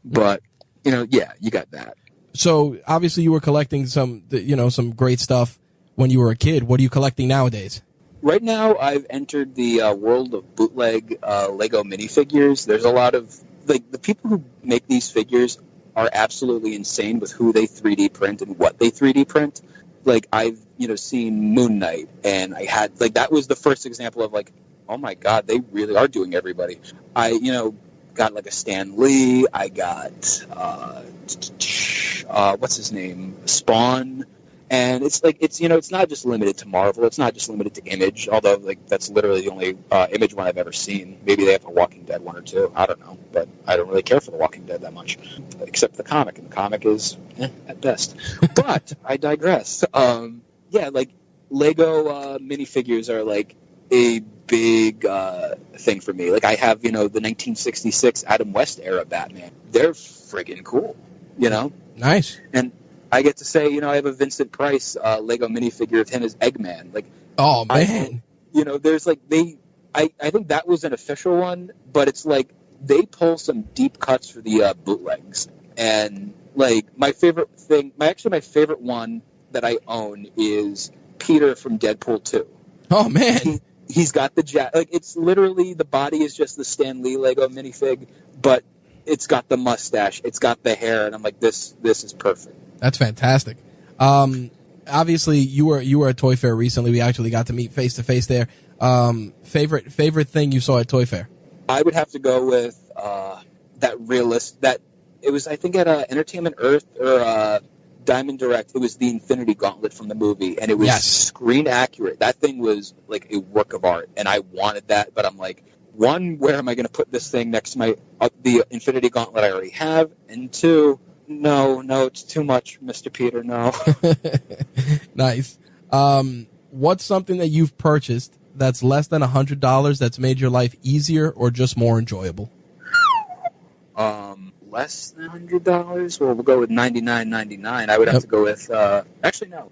But you got that. So obviously you were collecting some great stuff when you were a kid. What are you collecting nowadays? Right now, I've entered the world of bootleg Lego minifigures. There's a lot of like the people who make these figures are absolutely insane with who they 3D print and what they 3D print. Like I've seen Moon Knight, and I had like that was the first example of like, oh my god, they really are doing everybody. I got like a Stan Lee. I got what's his name, Spawn. And it's not just limited to Marvel. It's not just limited to Image, although like that's literally the only Image one I've ever seen. Maybe they have a Walking Dead one or two. I don't know, but I don't really care for the Walking Dead that much, except the comic, and the comic is at best. But I digress. Yeah, like Lego minifigures are like a big thing for me. Like I have the 1966 Adam West era Batman. They're friggin' cool. Nice. And I get to say, I have a Vincent Price Lego minifigure of him as Eggman. Like, oh man, there's like I think that was an official one, but it's like they pull some deep cuts for the bootlegs. And like my favorite one that I own is Peter from Deadpool 2. Oh man, he's got the like it's literally the body is just the Stan Lee Lego minifig, but it's got the mustache, it's got the hair, and I'm like, this is perfect. That's fantastic. Obviously, you were at Toy Fair recently. We actually got to meet face to face there. Favorite thing you saw at Toy Fair? I would have to go with that realist. That it was, I think, at Entertainment Earth or Diamond Direct. It was the Infinity Gauntlet from the movie, and it was screen accurate. That thing was like a work of art, and I wanted that. But I'm like, one, where am I going to put this thing next to my the Infinity Gauntlet I already have? And two, no, it's too much, Mr. Peter, no. Nice. What's something that you've purchased that's less than $100 that's made your life easier or just more enjoyable? Less than $100? Well, we'll go with $99.99. I would have to go with, actually, no.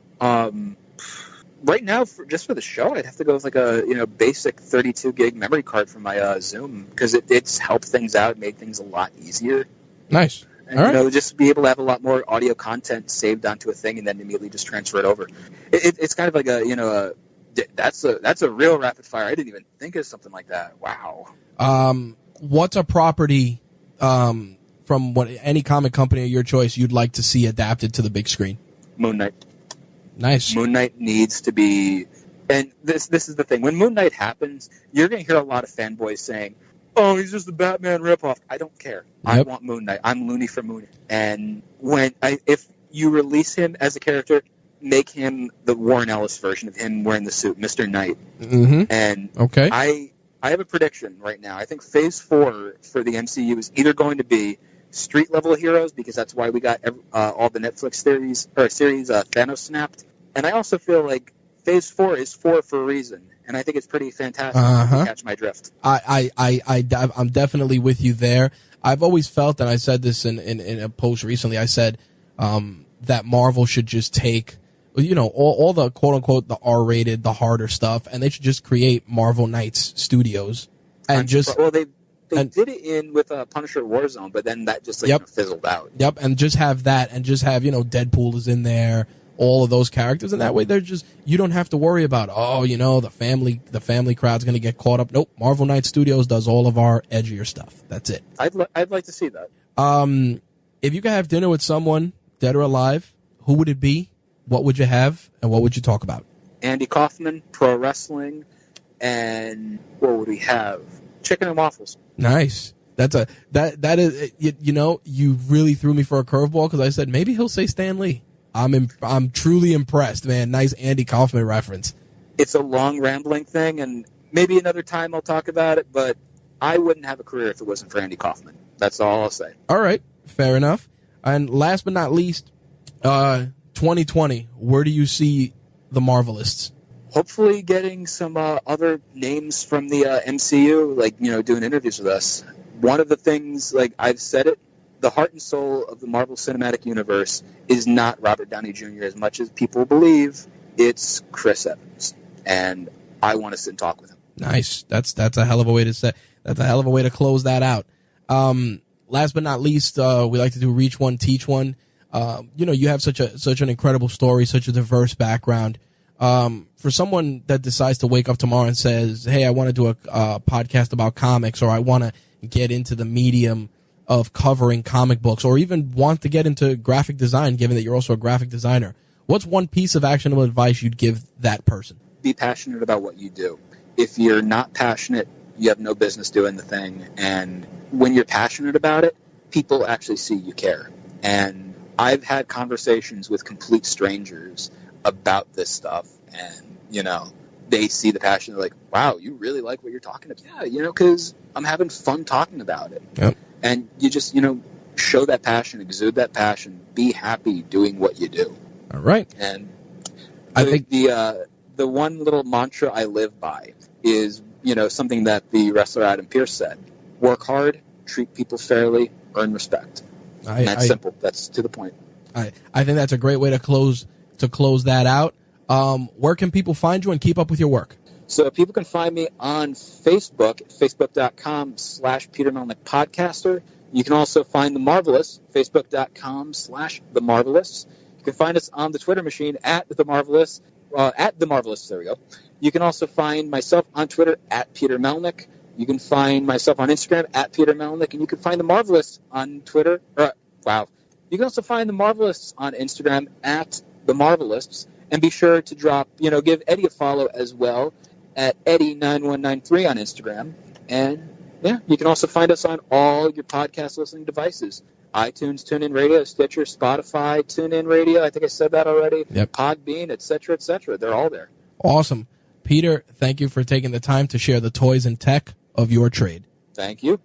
Right now, just for the show, I'd have to go with like a basic 32 gig memory card from my Zoom, because it's helped things out, made things a lot easier. Nice. And, all right. Just be able to have a lot more audio content saved onto a thing and then immediately just transfer it over. It's kind of like that's a real rapid fire. I didn't even think of something like that. Wow. What's a property from any comic company of your choice you'd like to see adapted to the big screen? Moon Knight. Nice. Moon Knight needs to be, and this is the thing. When Moon Knight happens, you're going to hear a lot of fanboys saying, "Oh, he's just a Batman ripoff." I don't care. Yep. I want Moon Knight. I'm loony for Moon Knight. And if you release him as a character, make him the Warren Ellis version of him wearing the suit, Mr. Knight. Mm-hmm. And okay. I have a prediction right now. I think Phase 4 for the MCU is either going to be street level heroes, because that's why we got all the Netflix series Thanos snapped. And I also feel like Phase 4 is 4 for a reason, and I think it's pretty fantastic. If you catch my drift. I'm definitely with you there. I've always felt, and I said this in a post recently, I said that Marvel should just take all the quote unquote the R-rated, the harder stuff, and they should just create Marvel Knights Studios and They did it with Punisher Warzone, but then that just fizzled out. Yep, and just have that, and just have Deadpool is in there, all of those characters, and that way you don't have to worry about the family crowd's going to get caught up. Nope, Marvel Knight Studios does all of our edgier stuff. That's it. I'd like to see that. If you could have dinner with someone, dead or alive, who would it be? What would you have, and what would you talk about? Andy Kaufman, pro wrestling, and what would we have? Chicken and waffles. Nice. That is you really threw me for a curveball, because I said maybe he'll say Stan Lee. I'm truly impressed, man. Nice Andy Kaufman reference. It's a long rambling thing, and maybe another time I'll talk about it, but I wouldn't have a career if it wasn't for Andy Kaufman. That's all I'll say. All right, fair enough. And last but not least, 2020, where do you see the Marvelists? Hopefully getting some other names from the MCU, doing interviews with us. One of the things, I've said it, the heart and soul of the Marvel Cinematic Universe is not Robert Downey Jr. as much as people believe. It's Chris Evans. And I want to sit and talk with him. Nice. That's a hell of a way to say. That's a hell of a way to close that out. Last but not least, we like to do Reach One, Teach One. You have such an incredible story, such a diverse background. For someone that decides to wake up tomorrow and says, hey, I want to do a podcast about comics, or I want to get into the medium of covering comic books, or even want to get into graphic design, given that you're also a graphic designer, what's one piece of actionable advice you'd give that person? Be passionate about what you do. If you're not passionate, you have no business doing the thing. And when you're passionate about it, people actually see you care. And I've had conversations with complete strangers about this stuff, and, you know, they see the passion. They're like, wow, you really like what you're talking about. Yeah, you know, because I'm having fun talking about it. Yep. And you just, you know, show that passion, exude that passion, be happy doing what you do. All right. And I think the one little mantra I live by is, you know, something that the wrestler Adam Pearce said: work hard, treat people fairly, earn respect. And that's simple. That's to the point. I think that's a great way to close that out. Where can people find you and keep up with your work? So people can find me on Facebook, facebook.com/Peter Melnick Podcaster. You can also find the Marvelists, facebook.com/The Marvelists. You can find us on the Twitter machine at The Marvelists, there we go. You can also find myself on Twitter at Peter Melnick. You can find myself on Instagram at Peter Melnick, and you can find the Marvelists on Twitter. You can also find the Marvelists on Instagram at The Marvelists, and be sure to give Eddie a follow as well at Eddie9193 on Instagram. And yeah, you can also find us on all your podcast listening devices: iTunes, TuneIn Radio, Stitcher, Spotify, TuneIn Radio. I think I said that already. Yep. Podbean, etc., etc. They're all there. Awesome. Peter, thank you for taking the time to share the toys and tech of your trade. Thank you.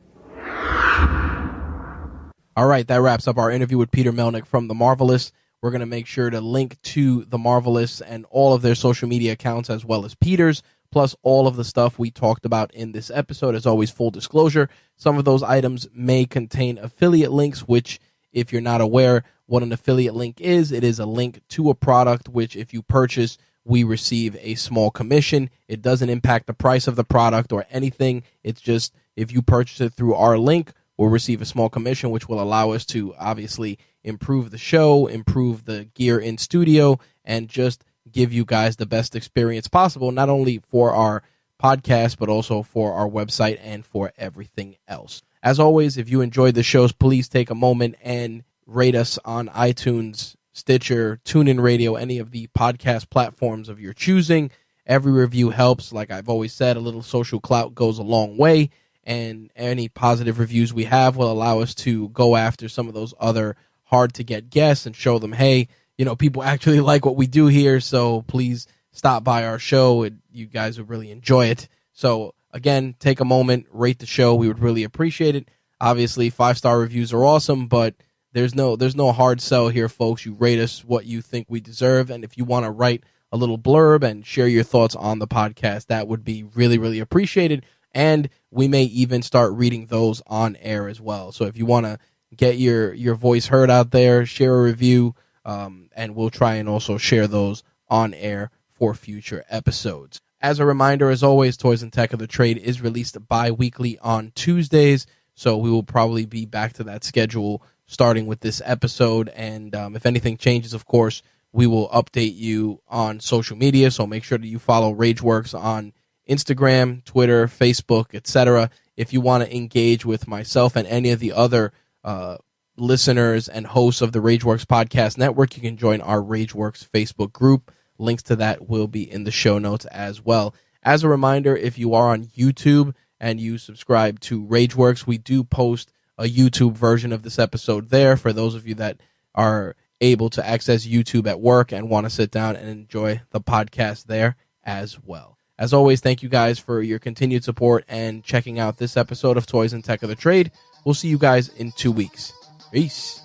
All right, that wraps up our interview with Peter Melnick from The Marvelists. We're going to make sure to link to The Marvelists and all of their social media accounts, as well as Peter's, plus all of the stuff we talked about in this episode. As always, full disclosure, some of those items may contain affiliate links, which, if you're not aware what an affiliate link is, it is a link to a product which, if you purchase, we receive a small commission. It doesn't impact the price of the product or anything. It's just, if you purchase it through our link, we'll receive a small commission, which will allow us to obviously improve the show, improve the gear in studio, and just give you guys the best experience possible, not only for our podcast, but also for our website and for everything else. As always, if you enjoyed the shows, please take a moment and rate us on iTunes, Stitcher, TuneIn Radio, any of the podcast platforms of your choosing. Every review helps. Like I've always said, a little social clout goes a long way, and any positive reviews we have will allow us to go after some of those other hard-to-get guests and show them, hey, you know, people actually like what we do here, so please stop by our show. You guys would really enjoy it. So, again, take a moment, rate the show. We would really appreciate it. Obviously, 5-star reviews are awesome, but there's no hard sell here, folks. You rate us what you think we deserve, and if you want to write a little blurb and share your thoughts on the podcast, that would be really, really appreciated, and we may even start reading those on air as well. So if you want to get your voice heard out there, share a review, and we'll try and also share those on air for future episodes. As a reminder, as always, Toys and Tech of the Trade is released bi-weekly on Tuesdays, so we will probably be back to that schedule starting with this episode, and if anything changes, of course, we will update you on social media, so make sure that you follow RageWorks on Instagram, Twitter, Facebook, etc. If you want to engage with myself and any of the other listeners and hosts of the RageWorks Podcast Network, you can join our RageWorks Facebook group. Links to that will be in the show notes as well. As a reminder, if you are on YouTube and you subscribe to RageWorks, we do post a YouTube version of this episode there for those of you that are able to access YouTube at work and want to sit down and enjoy the podcast there as well. As always, thank you guys for your continued support and checking out this episode of Toys and Tech of the Trade. We'll see you guys in 2 weeks. Peace.